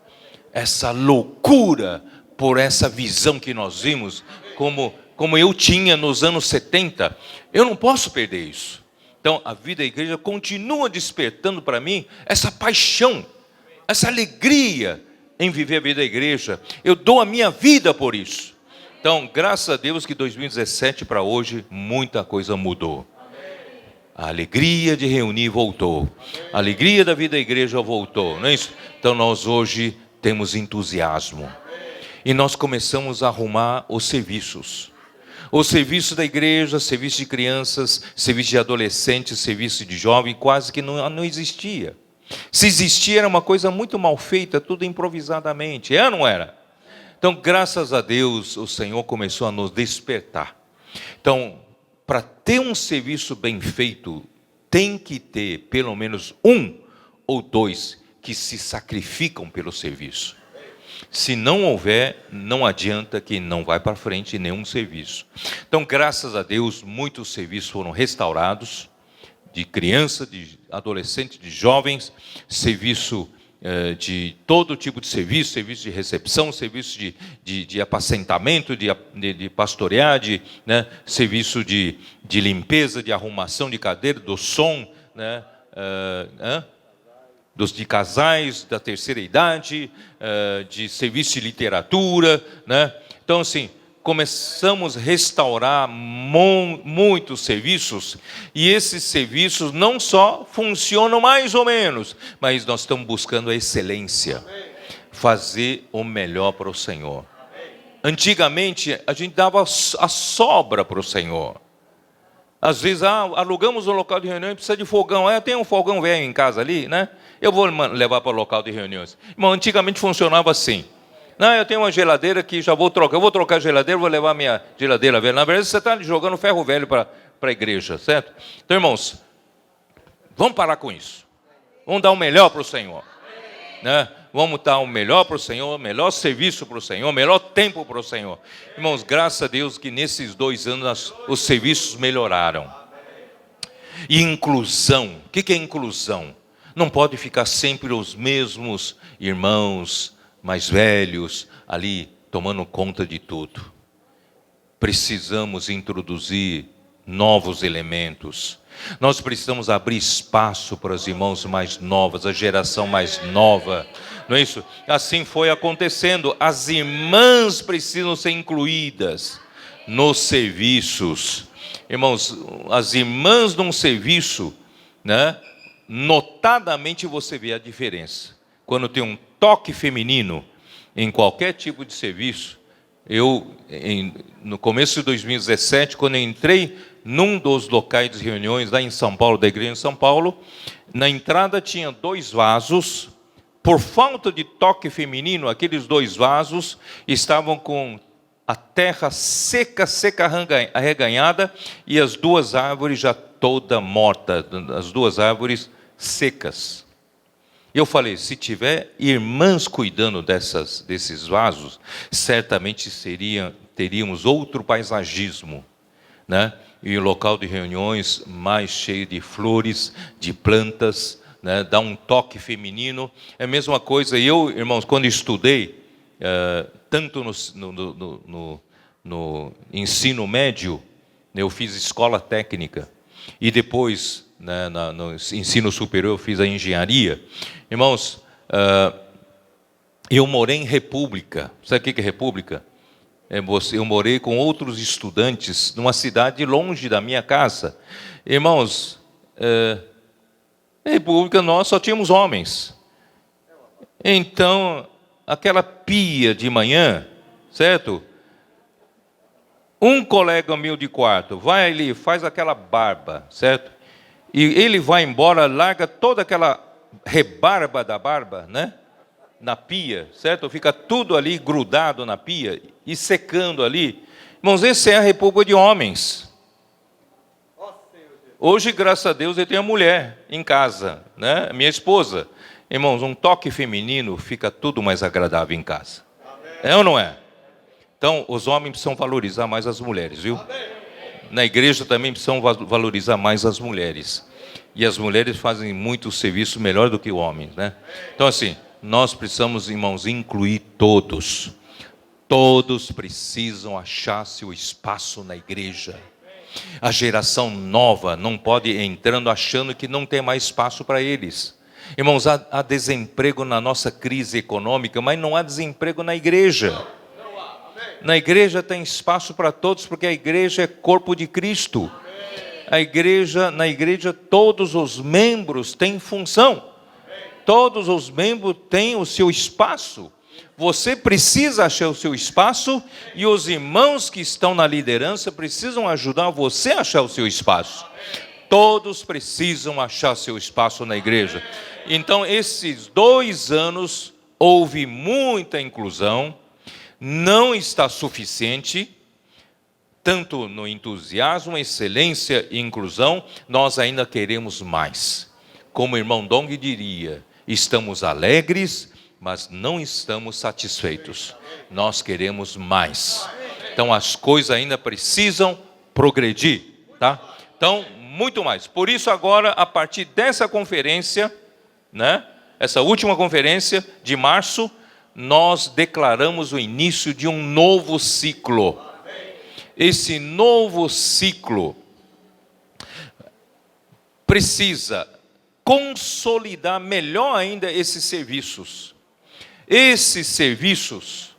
Speaker 1: essa loucura por essa visão que nós vimos, como eu tinha nos anos 70. Eu não posso perder isso. Então, a vida da igreja continua despertando para mim essa paixão, essa alegria em viver a vida da igreja. Eu dou a minha vida por isso. Então, graças a Deus que 2017 para hoje, muita coisa mudou. A alegria de reunir voltou. A alegria da vida da igreja voltou, não é isso? Então, nós hoje temos entusiasmo. E nós começamos a arrumar os serviços. O serviço da igreja, serviço de crianças, serviço de adolescentes, serviço de jovem, quase que não existia. Se existia, era uma coisa muito mal feita, tudo improvisadamente. É ou não era? Então, graças a Deus, o Senhor começou a nos despertar. Então, para ter um serviço bem feito, tem que ter pelo menos 1 ou 2 que se sacrificam pelo serviço. Se não houver, não adianta, que não vai para frente nenhum serviço. Então, graças a Deus, muitos serviços foram restaurados, de criança, de adolescente, de jovens, serviço de todo tipo de serviço, serviço de recepção, serviço de apacentamento, de pastorear, né, serviço de limpeza, de arrumação de cadeira, do som, né, de casais da terceira idade, de serviço de literatura, né? Então, assim, começamos a restaurar muitos serviços, e esses serviços não só funcionam mais ou menos, mas nós estamos buscando a excelência, fazer o melhor para o Senhor. Antigamente, a gente dava a sobra para o Senhor. Às vezes, alugamos um local de reunião e precisa de fogão. Tem um fogão velho em casa ali, né? Eu vou levar para o local de reuniões. Irmão, antigamente funcionava assim. Não, eu tenho uma geladeira que já vou trocar. Eu vou trocar a geladeira, vou levar a minha geladeira velha. Na verdade, você está jogando ferro velho para a igreja, certo? Então, irmãos, vamos parar com isso. Vamos dar o melhor para o Senhor, né? Vamos dar o melhor para o Senhor, o melhor serviço para o Senhor, o melhor tempo para o Senhor. Irmãos, graças a Deus que nesses 2 anos os serviços melhoraram. E inclusão, o que é inclusão? Não pode ficar sempre os mesmos irmãos mais velhos ali tomando conta de tudo. Precisamos introduzir novos elementos. Nós precisamos abrir espaço para os irmãos mais novos, a geração mais nova. Não é isso? Assim foi acontecendo. As irmãs precisam ser incluídas nos serviços. Irmãos, as irmãs num serviço, né? Notadamente você vê a diferença. Quando tem um toque feminino em qualquer tipo de serviço, no começo de 2017, quando eu entrei num dos locais de reuniões lá em São Paulo, da igreja em São Paulo, na entrada tinha 2 vasos. Por falta de toque feminino, aqueles 2 vasos estavam com a terra seca, arreganhada, e as 2 árvores já toda morta, as 2 árvores secas. Eu falei, se tiver irmãs cuidando desses vasos, certamente teríamos outro paisagismo, né? E o local de reuniões mais cheio de flores, de plantas, né? Dá um toque feminino. É a mesma coisa, irmãos, quando estudei, tanto no ensino médio, eu fiz escola técnica, e depois, né, no ensino superior, eu fiz a engenharia. Irmãos, eu morei em república. Sabe o que é república? Eu morei com outros estudantes numa cidade longe da minha casa. Irmãos, em república nós só tínhamos homens. Então, aquela pia de manhã, certo? Um colega meu de quarto vai ali, faz aquela barba, certo? E ele vai embora, larga toda aquela rebarba da barba, né? Na pia, certo? Fica tudo ali grudado na pia e secando ali. Irmãos, essa é a república de homens. Hoje, graças a Deus, eu tenho a mulher em casa, né? Minha esposa. Irmãos, um toque feminino fica tudo mais agradável em casa. É ou não é? Então, os homens precisam valorizar mais as mulheres, viu? Na igreja também precisam valorizar mais as mulheres. E as mulheres fazem muito serviço melhor do que os homens, né? Então, assim, nós precisamos, irmãos, incluir todos. Todos precisam achar seu espaço na igreja. A geração nova não pode ir entrando achando que não tem mais espaço para eles. Irmãos, há desemprego na nossa crise econômica, mas não há desemprego na igreja. Na igreja tem espaço para todos, porque a igreja é corpo de Cristo. Na igreja todos os membros têm função. Todos os membros têm o seu espaço. Você precisa achar o seu espaço, e os irmãos que estão na liderança precisam ajudar você a achar o seu espaço. Todos precisam achar seu espaço na igreja. Então, esses 2 anos houve muita inclusão. Não está suficiente, tanto no entusiasmo, excelência e inclusão, nós ainda queremos mais. Como o irmão Dong diria, estamos alegres, mas não estamos satisfeitos. Nós queremos mais. Então, as coisas ainda precisam progredir, tá? Então, muito mais. Por isso, agora, a partir dessa conferência, né, essa última conferência de março, nós declaramos o início de um novo ciclo. Esse novo ciclo precisa consolidar melhor ainda esses serviços. Esses serviços,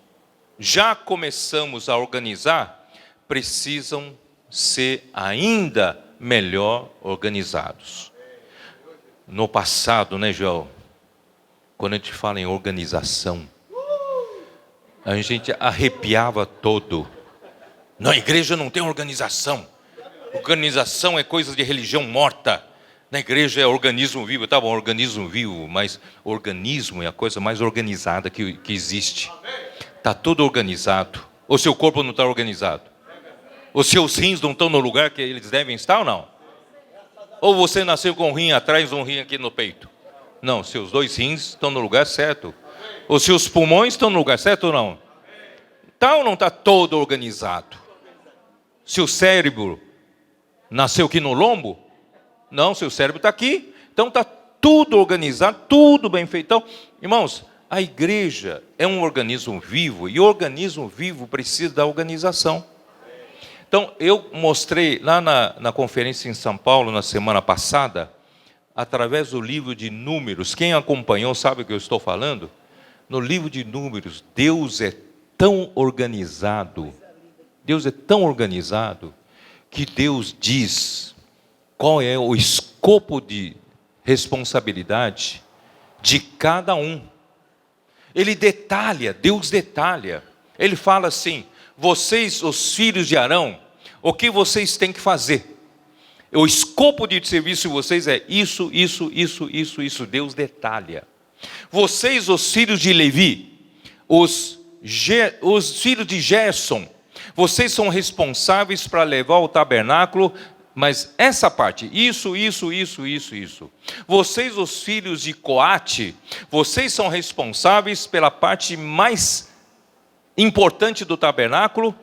Speaker 1: já começamos a organizar, precisam ser ainda melhor organizados. No passado, né, João? Quando a gente fala em organização, a gente arrepiava todo. Na igreja não tem organização. Organização é coisa de religião morta. Na igreja é organismo vivo. Tá bom, organismo vivo, mas organismo é a coisa mais organizada que existe. Está tudo organizado. O seu corpo não está organizado? Os seus rins não estão no lugar que eles devem estar ou não? Ou você nasceu com um rim atrás e um rim aqui no peito? Não, seus dois rins estão no lugar certo. Os seus pulmões estão no lugar certo ou não? Está ou não está todo organizado? Seu cérebro nasceu aqui no lombo? Não, seu cérebro está aqui. Então está tudo organizado, tudo bem feito. Então, irmãos, a igreja é um organismo vivo e o organismo vivo precisa da organização. Então, eu mostrei lá na conferência em São Paulo, na semana passada, através do livro de Números. Quem acompanhou sabe o que eu estou falando? No livro de Números, Deus é tão organizado. Deus é tão organizado que Deus diz qual é o escopo de responsabilidade de cada um. Ele detalha, Deus detalha. Ele fala assim: vocês, os filhos de Arão, o que vocês têm que fazer? O escopo de serviço de vocês é isso. Deus detalha. Vocês, os filhos de Levi, os filhos de Gerson, vocês são responsáveis para levar o tabernáculo, mas essa parte, isso. Vocês, os filhos de Coate, vocês são responsáveis pela parte mais importante do tabernáculo,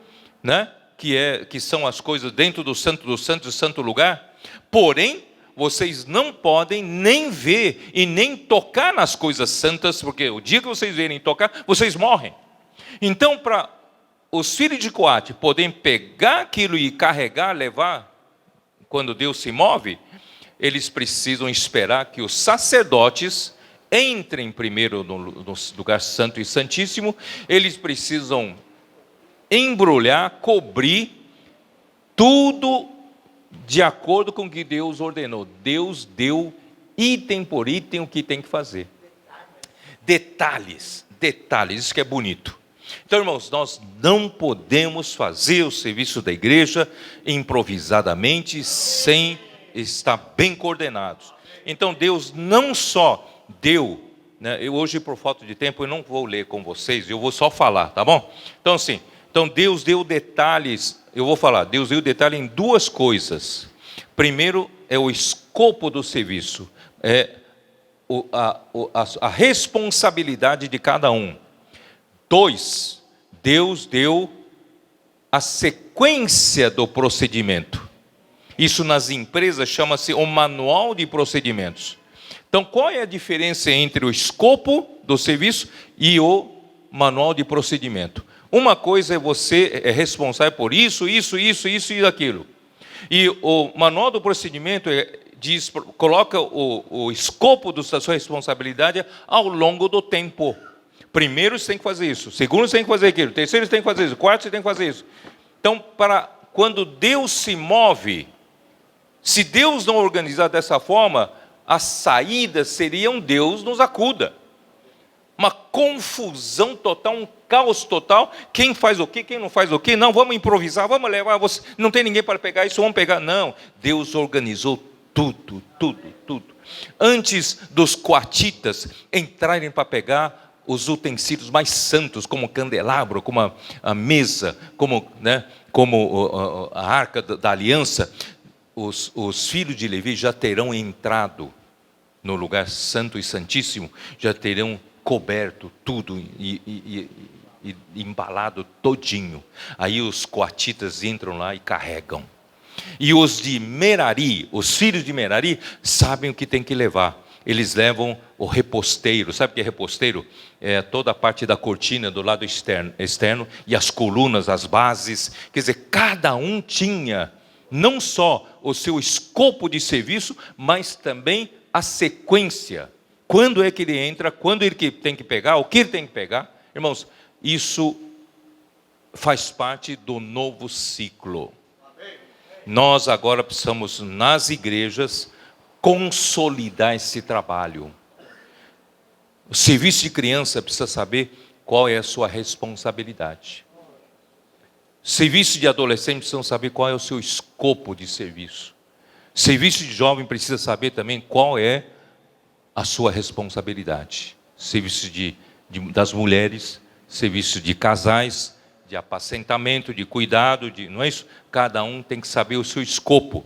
Speaker 1: né? Que são as coisas dentro do santo lugar. Porém, vocês não podem nem ver e nem tocar nas coisas santas, porque o dia que vocês verem tocar, vocês morrem. Então, para os filhos de Coate poderem pegar aquilo e carregar, levar, quando Deus se move, eles precisam esperar que os sacerdotes entrem primeiro no lugar santo e santíssimo. Eles precisam embrulhar, cobrir tudo de acordo com o que Deus ordenou. Deus deu item por item o que tem que fazer. Detalhes, isso que é bonito. Então, irmãos, nós não podemos fazer o serviço da igreja improvisadamente, sem estar bem coordenados. Então, Deus não só deu, né, eu hoje, por falta de tempo, eu não vou ler com vocês, eu vou só falar, tá bom? Então, assim, Deus deu detalhes, eu vou falar, Deus deu detalhe em duas coisas. Primeiro, é o escopo do serviço, é a responsabilidade de cada um. 2, Deus deu a sequência do procedimento. Isso nas empresas chama-se o manual de procedimentos. Então, qual é a diferença entre o escopo do serviço e o manual de procedimento? Uma coisa é você é responsável por isso e aquilo. E o manual do procedimento coloca o escopo da sua responsabilidade ao longo do tempo. Primeiro você tem que fazer isso, segundo você tem que fazer aquilo, terceiro você tem que fazer isso, quarto você tem que fazer isso. Então, quando Deus se move, se Deus não organizar dessa forma, as saídas seriam Deus nos acuda. Uma confusão total, um caos total. Quem faz o quê, quem não faz o quê? Não, vamos improvisar, vamos levar. Não tem ninguém para pegar isso, vamos pegar. Não, Deus organizou tudo. Antes dos coatitas entrarem para pegar os utensílios mais santos, como o candelabro, como a mesa, como a arca da aliança, os filhos de Levi já terão entrado no lugar santo e santíssimo, já terão coberto tudo e embalado todinho. Aí os coatitas entram lá e carregam. E os de Merari, os filhos de Merari, sabem o que tem que levar. eles levam o reposteiro. Sabe o que é reposteiro? É toda a parte da cortina do lado externo e as colunas, as bases. Quer dizer, cada um tinha não só o seu escopo de serviço, mas também a sequência. Quando é que ele entra, quando ele tem que pegar, o que ele tem que pegar. Irmãos, isso faz parte do novo ciclo. Nós agora precisamos, nas igrejas, consolidar esse trabalho. O serviço de criança precisa saber qual é a sua responsabilidade. O serviço de adolescente precisa saber qual é o seu escopo de serviço. O serviço de jovem precisa saber também qual é a sua responsabilidade. Serviço das mulheres, serviço de casais, de apacentamento, de cuidado, não é isso? Cada um tem que saber o seu escopo.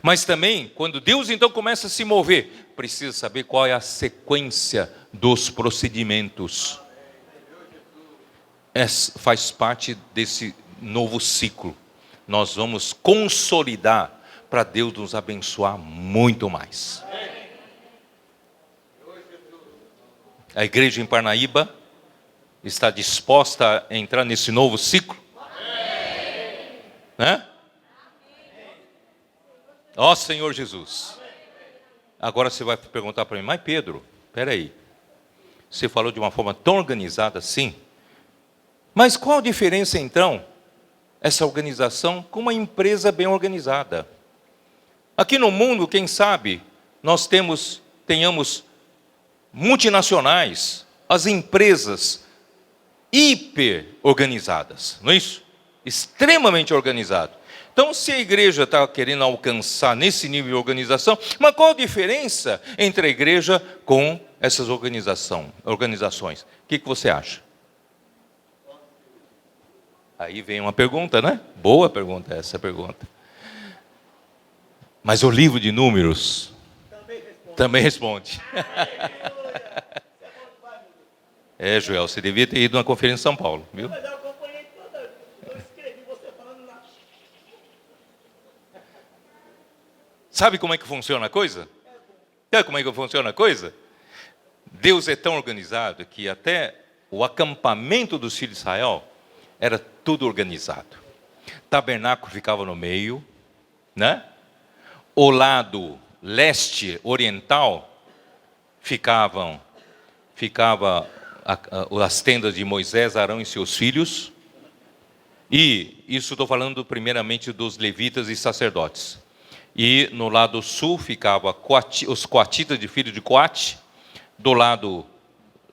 Speaker 1: Mas também, quando Deus então começa a se mover, precisa saber qual é a sequência dos procedimentos. Faz parte desse novo ciclo. Nós vamos consolidar para Deus nos abençoar muito mais. A igreja em Parnaíba está disposta a entrar nesse novo ciclo? Né? Ó Senhor Jesus. Agora você vai perguntar para mim, mas Pedro, espera aí. Você falou de uma forma tão organizada assim. Mas qual a diferença então, essa organização com uma empresa bem organizada? Aqui no mundo, quem sabe, nós tenhamos multinacionais, as empresas hiper organizadas, não é isso? Extremamente organizado. Então, se a igreja está querendo alcançar nesse nível de organização, mas qual a diferença entre a igreja com essas organizações? O que você acha? Aí vem uma pergunta, né? Boa pergunta essa pergunta. Mas o livro de Números também responde. É, Joel, você devia ter ido na conferência em São Paulo, viu?
Speaker 2: Mas eu acompanhei toda, eu escrevi você falando lá.
Speaker 1: Sabe como é que funciona a coisa? Sabe como é que funciona a coisa? Deus é tão organizado que até o acampamento dos filhos de Israel era tudo organizado. Tabernáculo ficava no meio, né? O lado leste, oriental, ficava as tendas de Moisés, Arão e seus filhos. E isso estou falando primeiramente dos levitas e sacerdotes. E no lado sul ficava os coatitas de filho de Coate. Do lado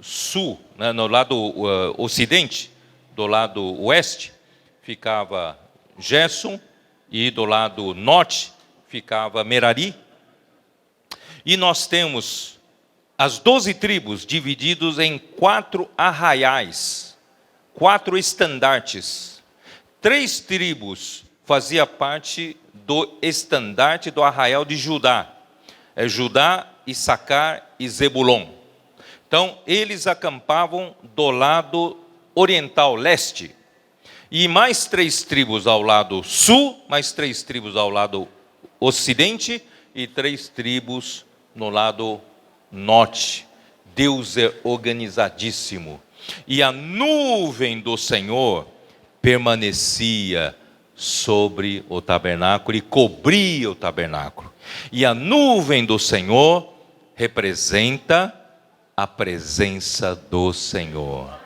Speaker 1: sul, né, no lado ocidente, do lado oeste, ficava Gerson. E do lado norte ficava Merari. E nós temos as 12 tribos divididos em 4 arraiais, 4 estandartes. 3 tribos faziam parte do estandarte do arraial de Judá. É Judá, Issacar e Zebulon. Então, eles acampavam do lado oriental, leste. E mais 3 tribos ao lado sul, mais 3 tribos ao lado ocidente e 3 tribos no lado norte. Deus é organizadíssimo. E a nuvem do Senhor permanecia sobre o tabernáculo e cobria o tabernáculo. E a nuvem do Senhor representa a presença do Senhor.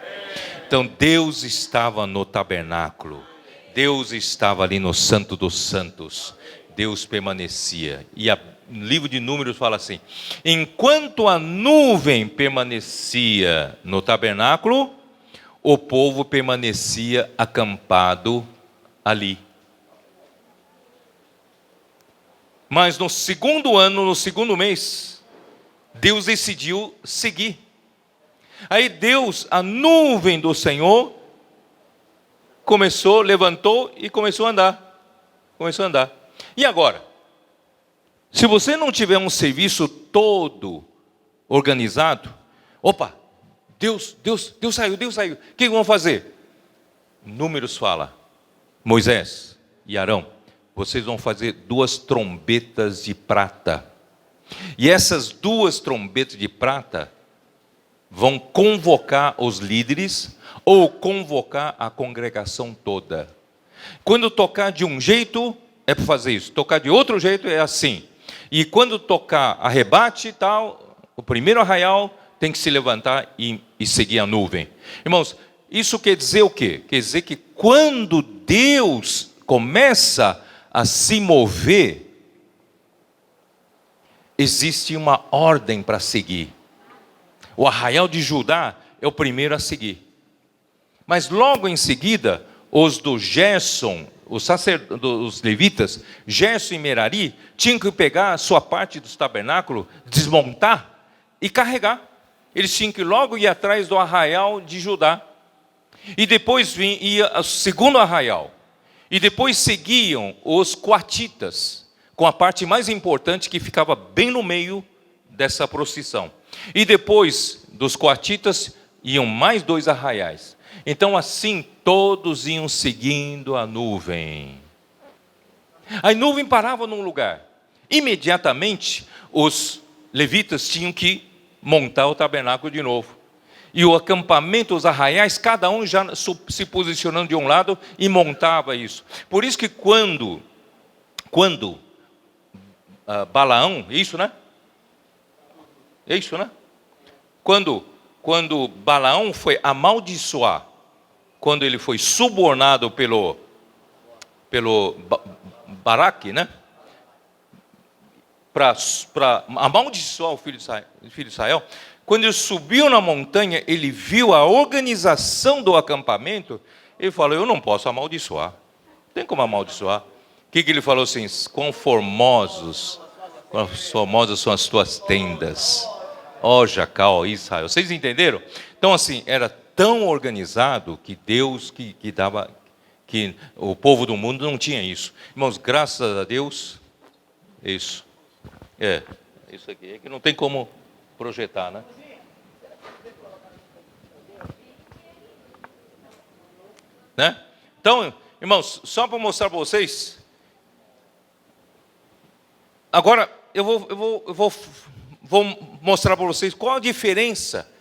Speaker 1: Então Deus estava no tabernáculo. Deus estava ali no Santo dos Santos. Deus permanecia. E o livro de Números fala assim: enquanto a nuvem permanecia no tabernáculo, o povo permanecia acampado ali. Mas no segundo ano, no segundo mês, Deus decidiu seguir. Aí Deus, a nuvem do Senhor, levantou e começou a andar. Começou a andar. E agora? Se você não tiver um serviço todo organizado, opa, Deus saiu. O que vão fazer? Números fala, Moisés e Arão, vocês vão fazer 2 trombetas de prata. E essas duas trombetas de prata vão convocar os líderes ou convocar a congregação toda. Quando tocar de um jeito, é para fazer isso. Tocar de outro jeito, é assim. E quando tocar arrebate e tal, o primeiro arraial tem que se levantar e seguir a nuvem. Irmãos, isso quer dizer o quê? Quer dizer que quando Deus começa a se mover, existe uma ordem para seguir. O arraial de Judá é o primeiro a seguir. Mas logo em seguida, os do Gerson, os levitas, Gerson e Merari, tinham que pegar a sua parte dos tabernáculos, desmontar e carregar. Eles tinham que logo ir atrás do arraial de Judá. E depois ia o segundo arraial. E depois seguiam os coatitas, com a parte mais importante que ficava bem no meio dessa procissão. E depois dos coatitas iam mais 2 arraiais. Então assim todos iam seguindo a nuvem. A nuvem parava num lugar. Imediatamente os levitas tinham que montar o tabernáculo de novo. E o acampamento, os arraiais, cada um já se posicionando de um lado e montava isso. Por isso que quando Balaão, isso, né? É isso, né? Quando Balaão foi amaldiçoar, quando ele foi subornado pelo Baraque, né? Para amaldiçoar o filho de Israel, quando ele subiu na montanha, ele viu a organização do acampamento, ele falou, eu não posso amaldiçoar. Não tem como amaldiçoar. O que ele falou assim? Quão formosas são as tuas tendas. Ó Jacal, Israel. Vocês entenderam? Então assim, era tão organizado que Deus que dava, que o povo do mundo não tinha isso. Irmãos, graças a Deus, isso aqui, é que não tem como projetar, né? Então, irmãos, só para mostrar para vocês, agora eu vou mostrar para vocês qual a diferença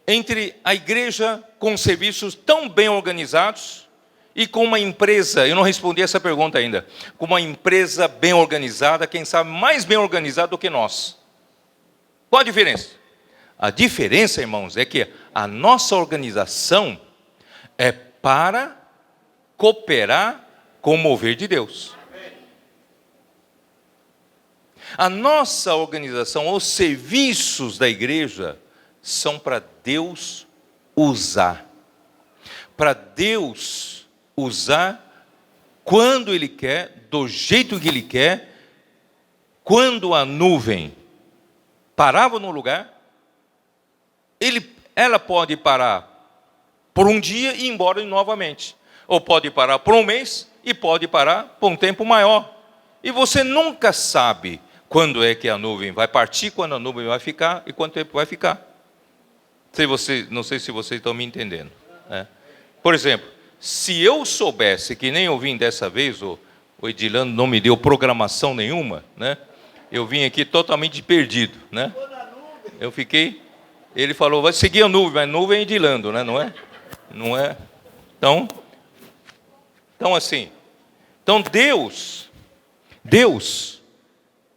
Speaker 1: entre a igreja com serviços tão bem organizados e com uma empresa, eu não respondi essa pergunta ainda, com uma empresa bem organizada, quem sabe mais bem organizada do que nós. Qual a diferença? A diferença, irmãos, é que a nossa organização é para cooperar com o mover de Deus. A nossa organização, os serviços da igreja, são para Deus usar. Para Deus usar quando Ele quer, do jeito que Ele quer. Quando a nuvem parava no lugar, ela pode parar por um dia e ir embora novamente. Ou pode parar por um mês e pode parar por um tempo maior. E você nunca sabe quando é que a nuvem vai partir, quando a nuvem vai ficar e quanto tempo vai ficar. Não sei se vocês estão me entendendo, né? Por exemplo, se eu soubesse, que nem eu vim dessa vez, o Edilano não me deu programação nenhuma, né? Eu vim aqui totalmente perdido, né? Eu fiquei, ele falou, vai seguir a nuvem, mas a nuvem é Edilando, né? Não é? Então assim, Deus,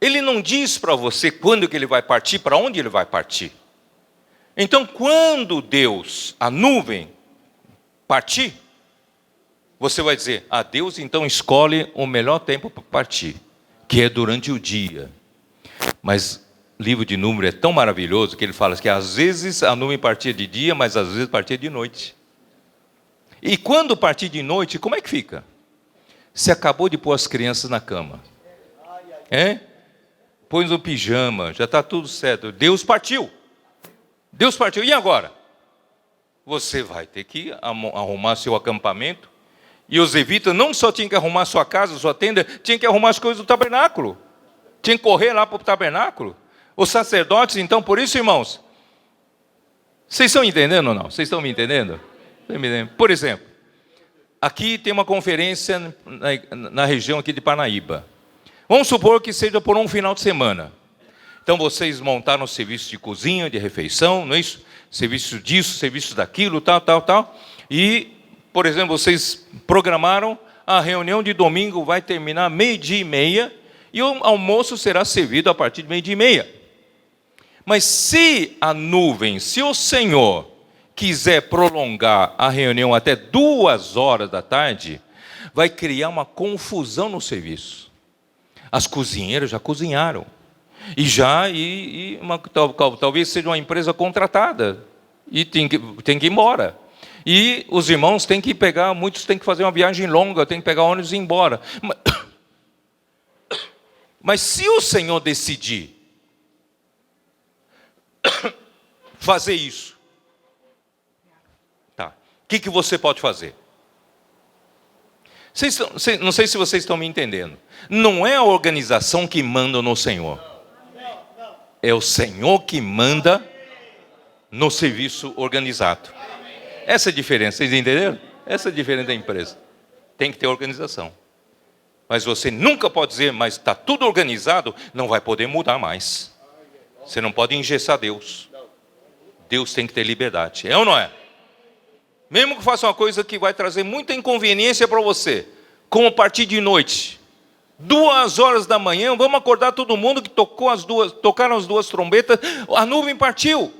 Speaker 1: Ele não diz para você quando que Ele vai partir, para onde Ele vai partir. Então, quando a nuvem partir, você vai dizer, Deus então escolhe o melhor tempo para partir, que é durante o dia. Mas o livro de Números é tão maravilhoso que ele fala que às vezes a nuvem partia de dia, mas às vezes partia de noite. E quando partir de noite, como é que fica? Você acabou de pôr as crianças na cama. Põe no pijama, já está tudo certo. Deus partiu. E agora? Você vai ter que arrumar seu acampamento. E os levitas não só tinham que arrumar sua casa, sua tenda, tinham que arrumar as coisas do tabernáculo. Tinham que correr lá para o tabernáculo. Os sacerdotes, então, por isso, irmãos, vocês estão entendendo ou não? Vocês estão me entendendo? Por exemplo, aqui tem uma conferência na região aqui de Parnaíba. Vamos supor que seja por um final de semana. Então vocês montaram serviço de cozinha, de refeição, não é isso? Serviço disso, serviço daquilo, tal. E, por exemplo, vocês programaram a reunião de domingo, vai terminar 12:30, e o almoço será servido a partir de 12:30. Mas se a nuvem, se o Senhor quiser prolongar a reunião até 2 horas da tarde, vai criar uma confusão no serviço. As cozinheiras já cozinharam. Talvez seja uma empresa contratada. E tem que ir embora. E os irmãos têm que pegar, muitos têm que fazer uma viagem longa, têm que pegar ônibus e ir embora. Mas se o Senhor decidir fazer isso, tá? O que você pode fazer? Não sei se vocês estão me entendendo. Não é a organização que manda no Senhor. É o Senhor que manda no serviço organizado. Essa é a diferença, vocês entenderam? Essa é a diferença da empresa. Tem que ter organização. Mas você nunca pode dizer, mas está tudo organizado, não vai poder mudar mais. Você não pode engessar Deus. Deus tem que ter liberdade. É ou não é? Mesmo que faça uma coisa que vai trazer muita inconveniência para você, como a partir de noite, 2 horas da manhã, vamos acordar todo mundo que tocaram as 2 trombetas, a nuvem partiu.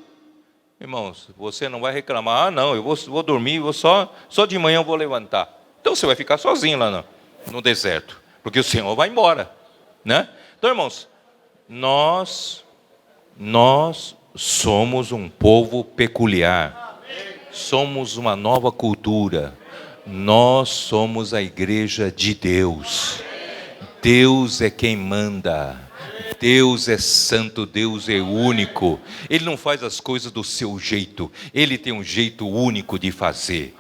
Speaker 1: Irmãos, você não vai reclamar, não, eu vou dormir, só de manhã eu vou levantar. Então você vai ficar sozinho lá no deserto, porque o Senhor vai embora, né? Então, irmãos, nós somos um povo peculiar, somos uma nova cultura, nós somos a igreja de Deus. Deus é quem manda, Deus é santo, Deus é único. Ele não faz as coisas do seu jeito, Ele tem um jeito único de fazer.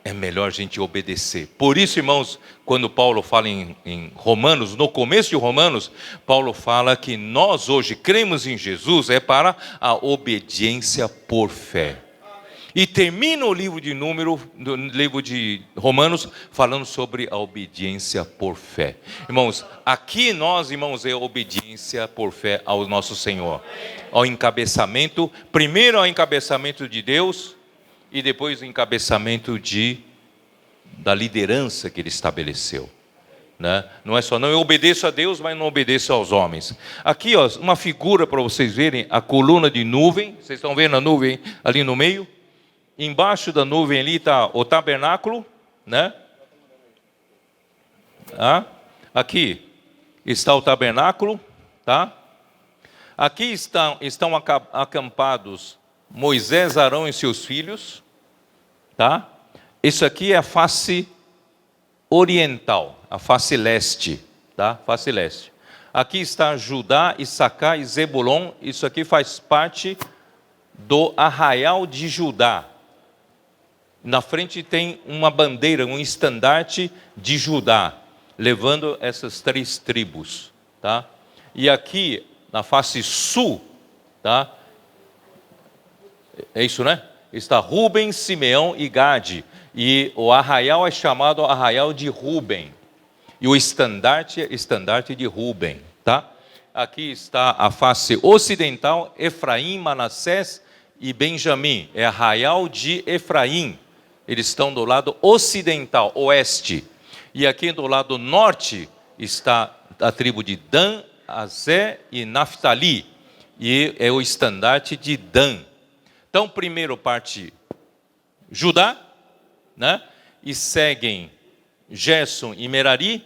Speaker 1: É melhor a gente obedecer. Por isso, irmãos, quando Paulo fala em Romanos, no começo de Romanos, Paulo fala que nós hoje cremos em Jesus é para a obediência por fé. E termina o livro de Romanos, falando sobre a obediência por fé. Irmãos, aqui nós, irmãos, é obediência por fé ao nosso Senhor. Ao encabeçamento, primeiro ao encabeçamento de Deus, e depois o encabeçamento da liderança que Ele estabeleceu. Né? Não é só, não, eu obedeço a Deus, mas não obedeço aos homens. Aqui, ó, uma figura para vocês verem, a coluna de nuvem, vocês estão vendo a nuvem ali no meio? Embaixo da nuvem ali está o tabernáculo, né? Aqui está o tabernáculo, tá? Aqui estão acampados Moisés, Arão e seus filhos, tá? Isso aqui é a face oriental, a face leste, tá? Face leste. Aqui está Judá, Issacar e Zebulon. Isso aqui faz parte do arraial de Judá. Na frente tem uma bandeira, um estandarte de Judá, levando essas 3 tribos, tá? E aqui, na face sul, tá? É isso, né? Está Ruben, Simeão e Gade. E o arraial é chamado arraial de Ruben. E o estandarte é estandarte de Ruben, tá? Aqui está a face ocidental, Efraim, Manassés e Benjamim. É arraial de Efraim. Eles estão do lado ocidental, oeste. E aqui do lado norte está a tribo de Dan, Azé e Naftali. E é o estandarte de Dan. Então, primeiro parte Judá, né? E seguem Gerson e Merari,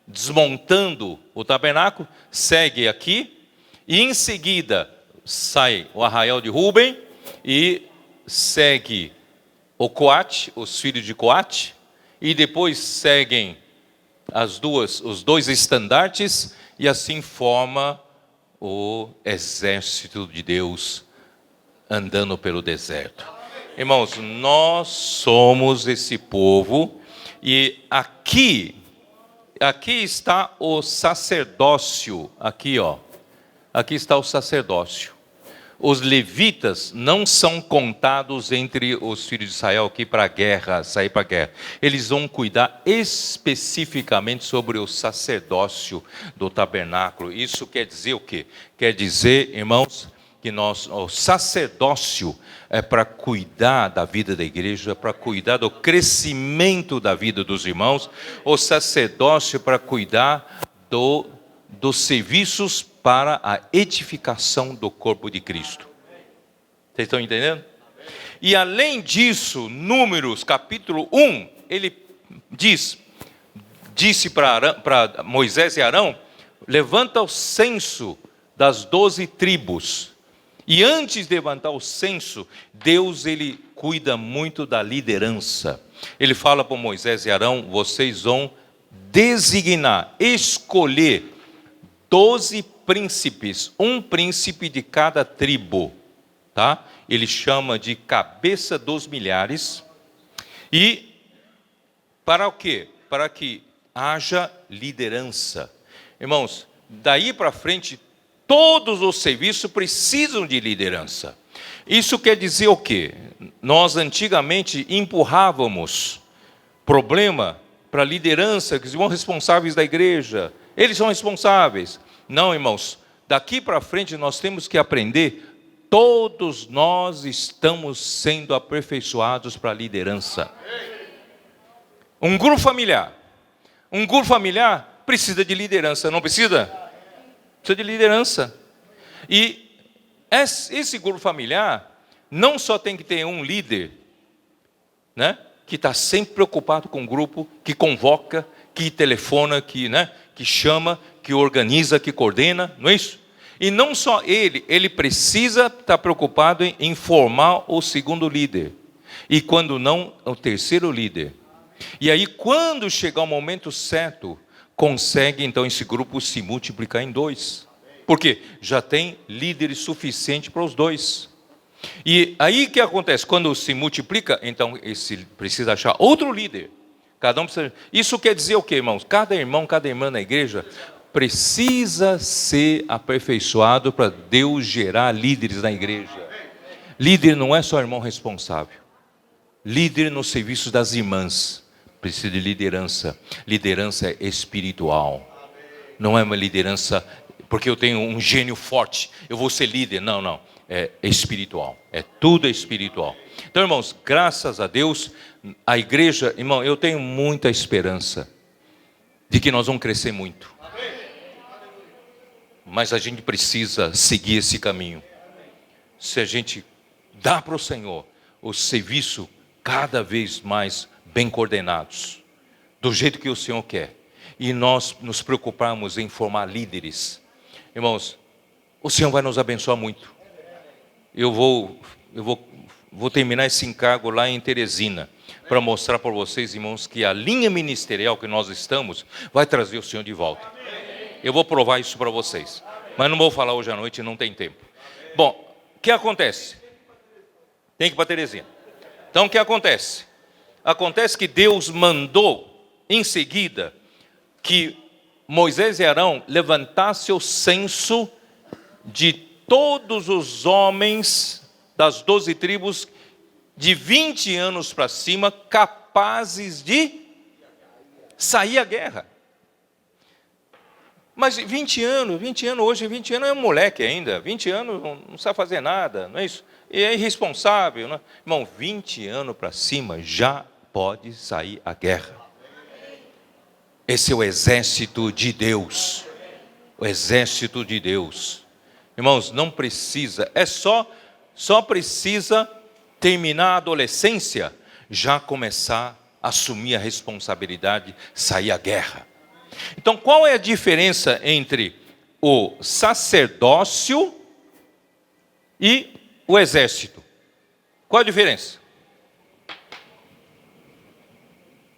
Speaker 1: desmontando o tabernáculo. Segue aqui. E em seguida sai o arraial de Ruben e segue o Coate, os filhos de Coate, e depois seguem os 2 estandartes, e assim forma o exército de Deus andando pelo deserto. Irmãos, nós somos esse povo, e aqui está o sacerdócio, aqui está o sacerdócio. os levitas não são contados entre os filhos de Israel aqui para a guerra, sair para a guerra. Eles vão cuidar especificamente sobre o sacerdócio do tabernáculo. Isso quer dizer o quê? Quer dizer, irmãos, que o sacerdócio é para cuidar da vida da igreja, para cuidar do crescimento da vida dos irmãos. O sacerdócio é para cuidar dos serviços para a edificação do corpo de Cristo. Vocês estão entendendo? E além disso, Números capítulo 1, ele disse para Moisés e Arão: levanta o censo das 12 tribos. E antes de levantar o censo, Deus, ele cuida muito da liderança. Ele fala para Moisés e Arão: vocês vão designar, escolher 12 príncipes, um príncipe de cada tribo, tá? Ele chama de cabeça dos milhares. E para o quê? Para que haja liderança. Irmãos, daí para frente, todos os serviços precisam de liderança. Isso quer dizer o quê? Nós antigamente empurrávamos problema para a liderança, que os irmãos responsáveis da igreja, eles são responsáveis. Não, irmãos, daqui para frente nós temos que aprender, todos nós estamos sendo aperfeiçoados para a liderança. Um grupo familiar precisa de liderança, não precisa? Precisa de liderança. E esse grupo familiar não só tem que ter um líder, né, que está sempre preocupado com o grupo, que convoca, que telefona, que chama, que organiza, que coordena, não é isso? E não só ele precisa estar preocupado em formar o segundo líder. E quando não, o terceiro líder. E aí, quando chegar o momento certo, consegue então esse grupo se multiplicar em 2. Por quê? Já tem líderes suficientes para os 2. E aí o que acontece? Quando se multiplica, então esse precisa achar outro líder. Cada um precisa. Isso quer dizer o quê, irmãos? Cada irmão, cada irmã na igreja precisa ser aperfeiçoado para Deus gerar líderes na igreja. Líder não é só irmão responsável. Líder no serviço das irmãs. Precisa de liderança. Liderança espiritual. Não é uma liderança porque eu tenho um gênio forte, eu vou ser líder. Não, não. É espiritual. É tudo espiritual. Então, irmãos, graças a Deus, a igreja, irmão, eu tenho muita esperança de que nós vamos crescer muito. Mas a gente precisa seguir esse caminho. Se a gente dá para o Senhor o serviço cada vez mais bem coordenados, do jeito que o Senhor quer, e nós nos preocuparmos em formar líderes, irmãos, o Senhor vai nos abençoar muito. Eu vou terminar esse encargo lá em Teresina, para mostrar para vocês, irmãos, que a linha ministerial que nós estamos vai trazer o Senhor de volta. Eu vou provar isso para vocês, mas não vou falar hoje à noite, não tem tempo. Bom, o que acontece? Tem que ir para Teresina. Então o que acontece? Acontece que Deus mandou em seguida que Moisés e Arão levantassem o censo de todos os homens das 12 tribos de 20 anos para cima, capazes de sair à guerra. Mas 20 anos, hoje 20 anos é um moleque ainda, 20 anos não sabe fazer nada, não é isso? E é irresponsável, não é? Irmão, 20 anos para cima já pode sair à guerra. Esse é o exército de Deus, o exército de Deus. Irmãos, não precisa, só precisa terminar a adolescência, já começar a assumir a responsabilidade, sair à guerra. Então, qual é a diferença entre o sacerdócio e o exército? Qual a diferença?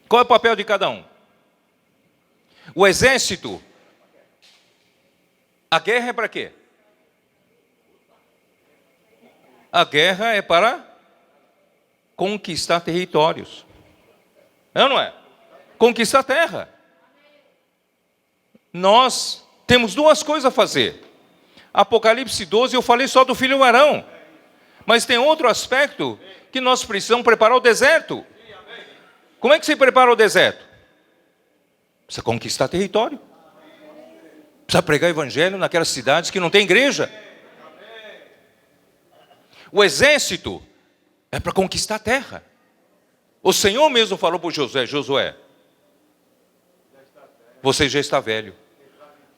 Speaker 1: Qual é o papel de cada um? O exército, a guerra é para quê? A guerra é para conquistar territórios. É ou não é? Conquistar terra. Nós temos duas coisas a fazer. Apocalipse 12, eu falei só do filho varão. Mas tem outro aspecto que nós precisamos preparar o deserto. Como é que se prepara o deserto? Precisa conquistar território. Precisa pregar evangelho naquelas cidades que não tem igreja. O exército é para conquistar a terra. O Senhor mesmo falou para Josué: Josué, você já está velho.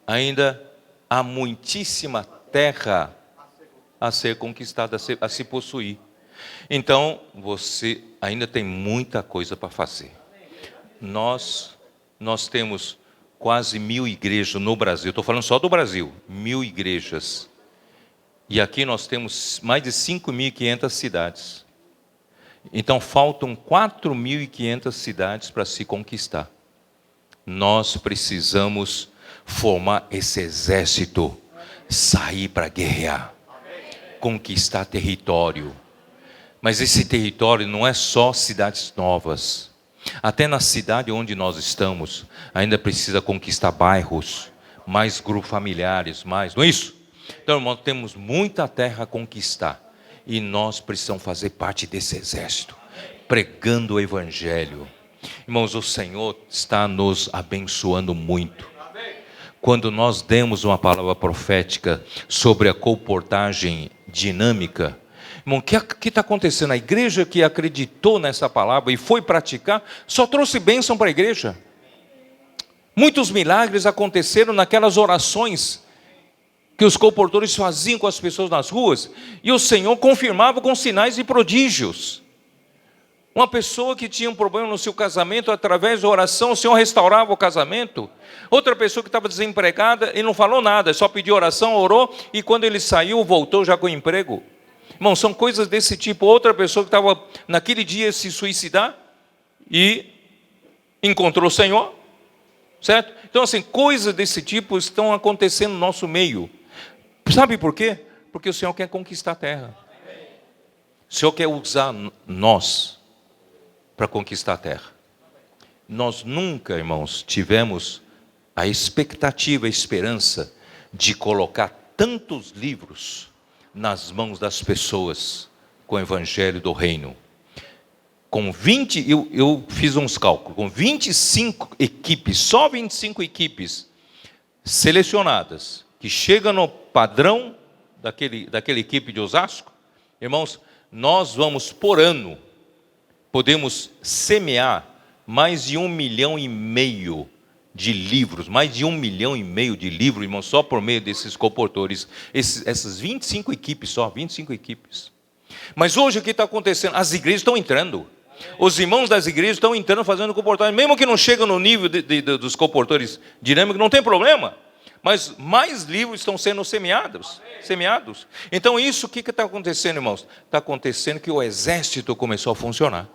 Speaker 1: Ainda há muitíssima terra a ser conquistada, a se possuir. Então, você ainda tem muita coisa para fazer. Nós temos quase 1000 igrejas no Brasil. Estou falando só do Brasil. 1000 igrejas. E aqui nós temos mais de 5.500 cidades. Então, faltam 4.500 cidades para se conquistar. Nós precisamos formar esse exército, sair para guerrear, conquistar território. Mas esse território não é só cidades novas. Até na cidade onde nós estamos, ainda precisa conquistar bairros, mais grupos familiares, mais, não é isso? Então, irmão, temos muita terra a conquistar. E nós precisamos fazer parte desse exército, pregando o evangelho. Irmãos, o Senhor está nos abençoando muito. Quando nós demos uma palavra profética sobre a comportagem dinâmica, irmão, o que está acontecendo? A igreja que acreditou nessa palavra e foi praticar, só trouxe bênção para a igreja. Muitos milagres aconteceram naquelas orações que os comportores faziam com as pessoas nas ruas, e o Senhor confirmava com sinais e prodígios. Uma pessoa que tinha um problema no seu casamento, através da oração, o Senhor restaurava o casamento. Outra pessoa que estava desempregada, ele não falou nada, só pediu oração, orou, e quando ele saiu, voltou já com emprego. Irmão, são coisas desse tipo. Outra pessoa que estava naquele dia se suicidar, e encontrou o Senhor, certo? Então, assim, coisas desse tipo estão acontecendo no nosso meio. Sabe por quê? Porque o Senhor quer conquistar a terra. O Senhor quer usar nós para conquistar a terra. Nós nunca, irmãos, tivemos a expectativa, a esperança de colocar tantos livros nas mãos das pessoas com o evangelho do reino. Com 20, eu fiz uns cálculos, com 25 equipes, só 25 equipes selecionadas, que chegam no padrão daquela equipe de Osasco, irmãos, nós vamos por ano, podemos semear mais de 1,5 milhão de livros, mais de 1,5 milhão de livros, irmãos, só por meio desses comportores, essas 25 equipes só, 25 equipes. Mas hoje o que está acontecendo? As igrejas estão entrando. Os irmãos das igrejas estão entrando, fazendo comportamento, mesmo que não chegam no nível dos comportores dinâmicos, não tem problema. Mas mais livros estão sendo semeados. Então isso, o que está acontecendo, irmãos? Está acontecendo que o exército começou a funcionar.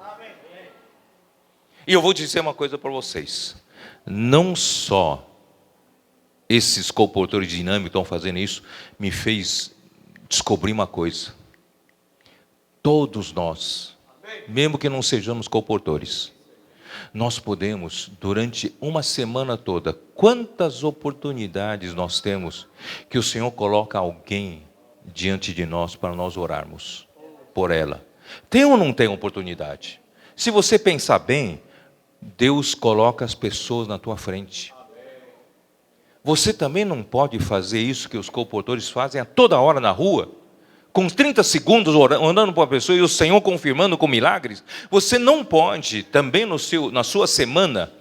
Speaker 1: E eu vou dizer uma coisa para vocês. Não só esses comportores dinâmicos estão fazendo isso, me fez descobrir uma coisa. Todos nós, mesmo que não sejamos comportores, nós podemos, durante uma semana toda, quantas oportunidades nós temos que o Senhor coloca alguém diante de nós para nós orarmos por ela. Tem ou não tem oportunidade? Se você pensar bem, Deus coloca as pessoas na tua frente. Você também não pode fazer isso que os comportores fazem a toda hora na rua, com 30 segundos andando para a pessoa e o Senhor confirmando com milagres. Você não pode também na sua semana,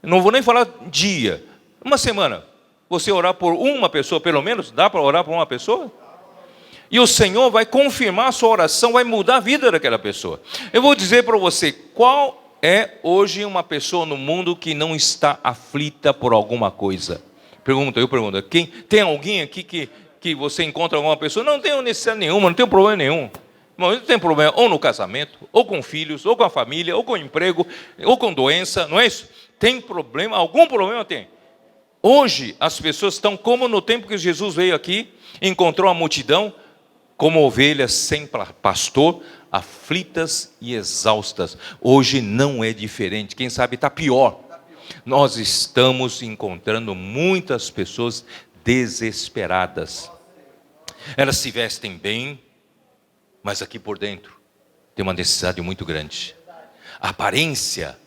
Speaker 1: não vou nem falar dia, uma semana, você orar por uma pessoa pelo menos? Dá para orar por uma pessoa? E o Senhor vai confirmar a sua oração, vai mudar a vida daquela pessoa. Eu vou dizer para você, qual é hoje uma pessoa no mundo que não está aflita por alguma coisa? Eu pergunto, tem alguém aqui que você encontra alguma pessoa? Não tenho necessidade nenhuma, não tenho problema nenhum. Não tem problema ou no casamento, ou com filhos, ou com a família, ou com emprego, ou com doença, não é isso? Tem problema, algum problema tem. Hoje as pessoas estão como no tempo que Jesus veio aqui, encontrou a multidão, como ovelhas sem pastor, aflitas e exaustas. Hoje não é diferente, quem sabe está pior. Nós estamos encontrando muitas pessoas desesperadas. Elas se vestem bem, mas aqui por dentro tem uma necessidade muito grande. A aparência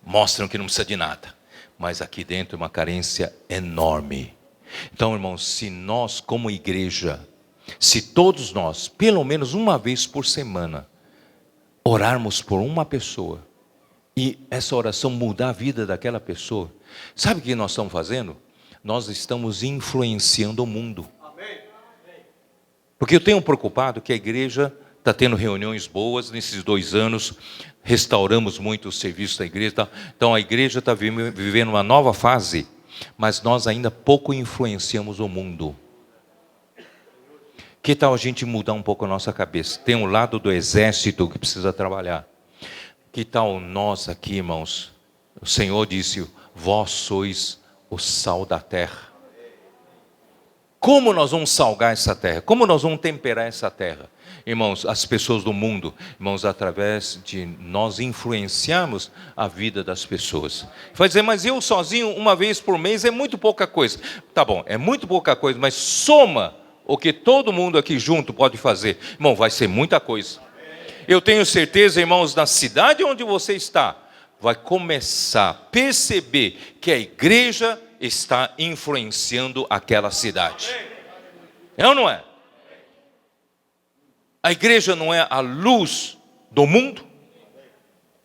Speaker 1: mostra que não precisa de nada, mas aqui dentro é uma carência enorme. Então, irmãos, se nós como igreja, se todos nós, pelo menos uma vez por semana, orarmos por uma pessoa, e essa oração mudar a vida daquela pessoa, sabe o que nós estamos fazendo? Nós estamos influenciando o mundo. Porque eu tenho preocupado que a igreja está tendo reuniões boas nesses 2 anos, restauramos muito o serviço da igreja, então a igreja está vivendo uma nova fase, mas nós ainda pouco influenciamos o mundo. Que tal a gente mudar um pouco a nossa cabeça? Tem um lado do exército que precisa trabalhar. Que tal nós aqui, irmãos? O Senhor disse, vós sois o sal da terra. Como nós vamos salgar essa terra? Como nós vamos temperar essa terra? Irmãos, as pessoas do mundo, irmãos, através de nós influenciarmos a vida das pessoas. Vai dizer, mas eu sozinho, uma vez por mês, é muito pouca coisa. Tá bom, é muito pouca coisa, mas soma o que todo mundo aqui junto pode fazer. Irmão, vai ser muita coisa. Eu tenho certeza, irmãos, na cidade onde você está, vai começar a perceber que a igreja está influenciando aquela cidade. É ou não é? A igreja não é a luz do mundo?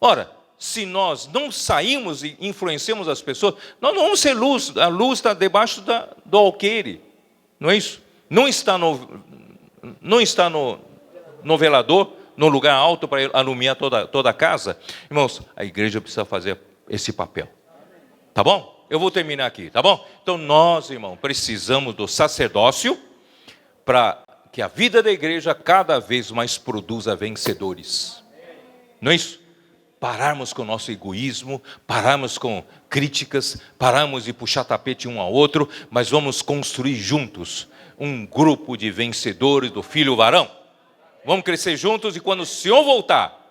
Speaker 1: Ora, se nós não saímos e influenciamos as pessoas, nós não vamos ser luz. A luz está debaixo do alqueire, não é isso? Não está no velador, no lugar alto para iluminar toda a casa. Irmãos, a igreja precisa fazer esse papel. Tá bom? Eu vou terminar aqui, tá bom? Então nós, irmão, precisamos do sacerdócio para que a vida da igreja cada vez mais produza vencedores. Não é isso? Pararmos com o nosso egoísmo, pararmos com críticas, pararmos de puxar tapete um ao outro, mas vamos construir juntos um grupo de vencedores do Filho Varão. Vamos crescer juntos e quando o Senhor voltar,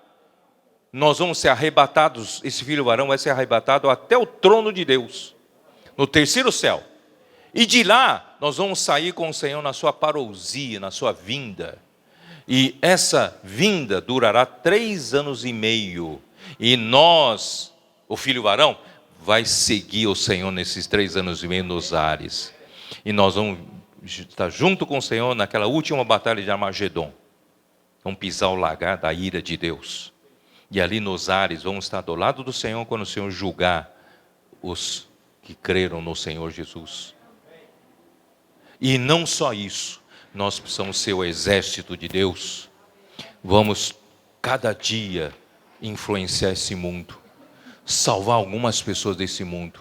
Speaker 1: nós vamos ser arrebatados, esse Filho Varão vai ser arrebatado até o trono de Deus, no terceiro céu. E de lá, nós vamos sair com o Senhor na sua parousia, na sua vinda. E essa vinda durará 3 anos e meio. E nós, o Filho Varão, vai seguir o Senhor nesses 3 anos e meio nos ares. E nós vamos estar junto com o Senhor naquela última batalha de Armagedon. Vamos pisar o lagar da ira de Deus. E ali nos ares, vamos estar do lado do Senhor quando o Senhor julgar os que creram no Senhor Jesus. E não só isso, nós precisamos ser o exército de Deus. Vamos cada dia influenciar esse mundo, salvar algumas pessoas desse mundo,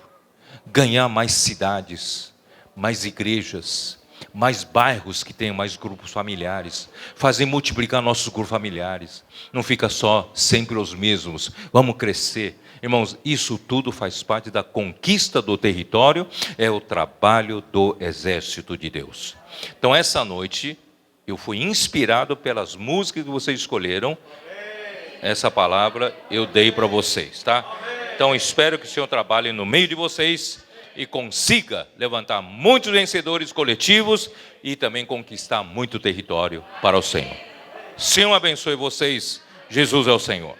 Speaker 1: ganhar mais cidades, mais igrejas, mais bairros que tenham mais grupos familiares, fazer multiplicar nossos grupos familiares. Não fica só sempre os mesmos, vamos crescer. Irmãos, isso tudo faz parte da conquista do território, é o trabalho do exército de Deus. Então essa noite, eu fui inspirado pelas músicas que vocês escolheram, essa palavra eu dei para vocês, tá? Então espero que o Senhor trabalhe no meio de vocês e consiga levantar muitos vencedores coletivos e também conquistar muito território para o Senhor. Senhor abençoe vocês, Jesus é o Senhor.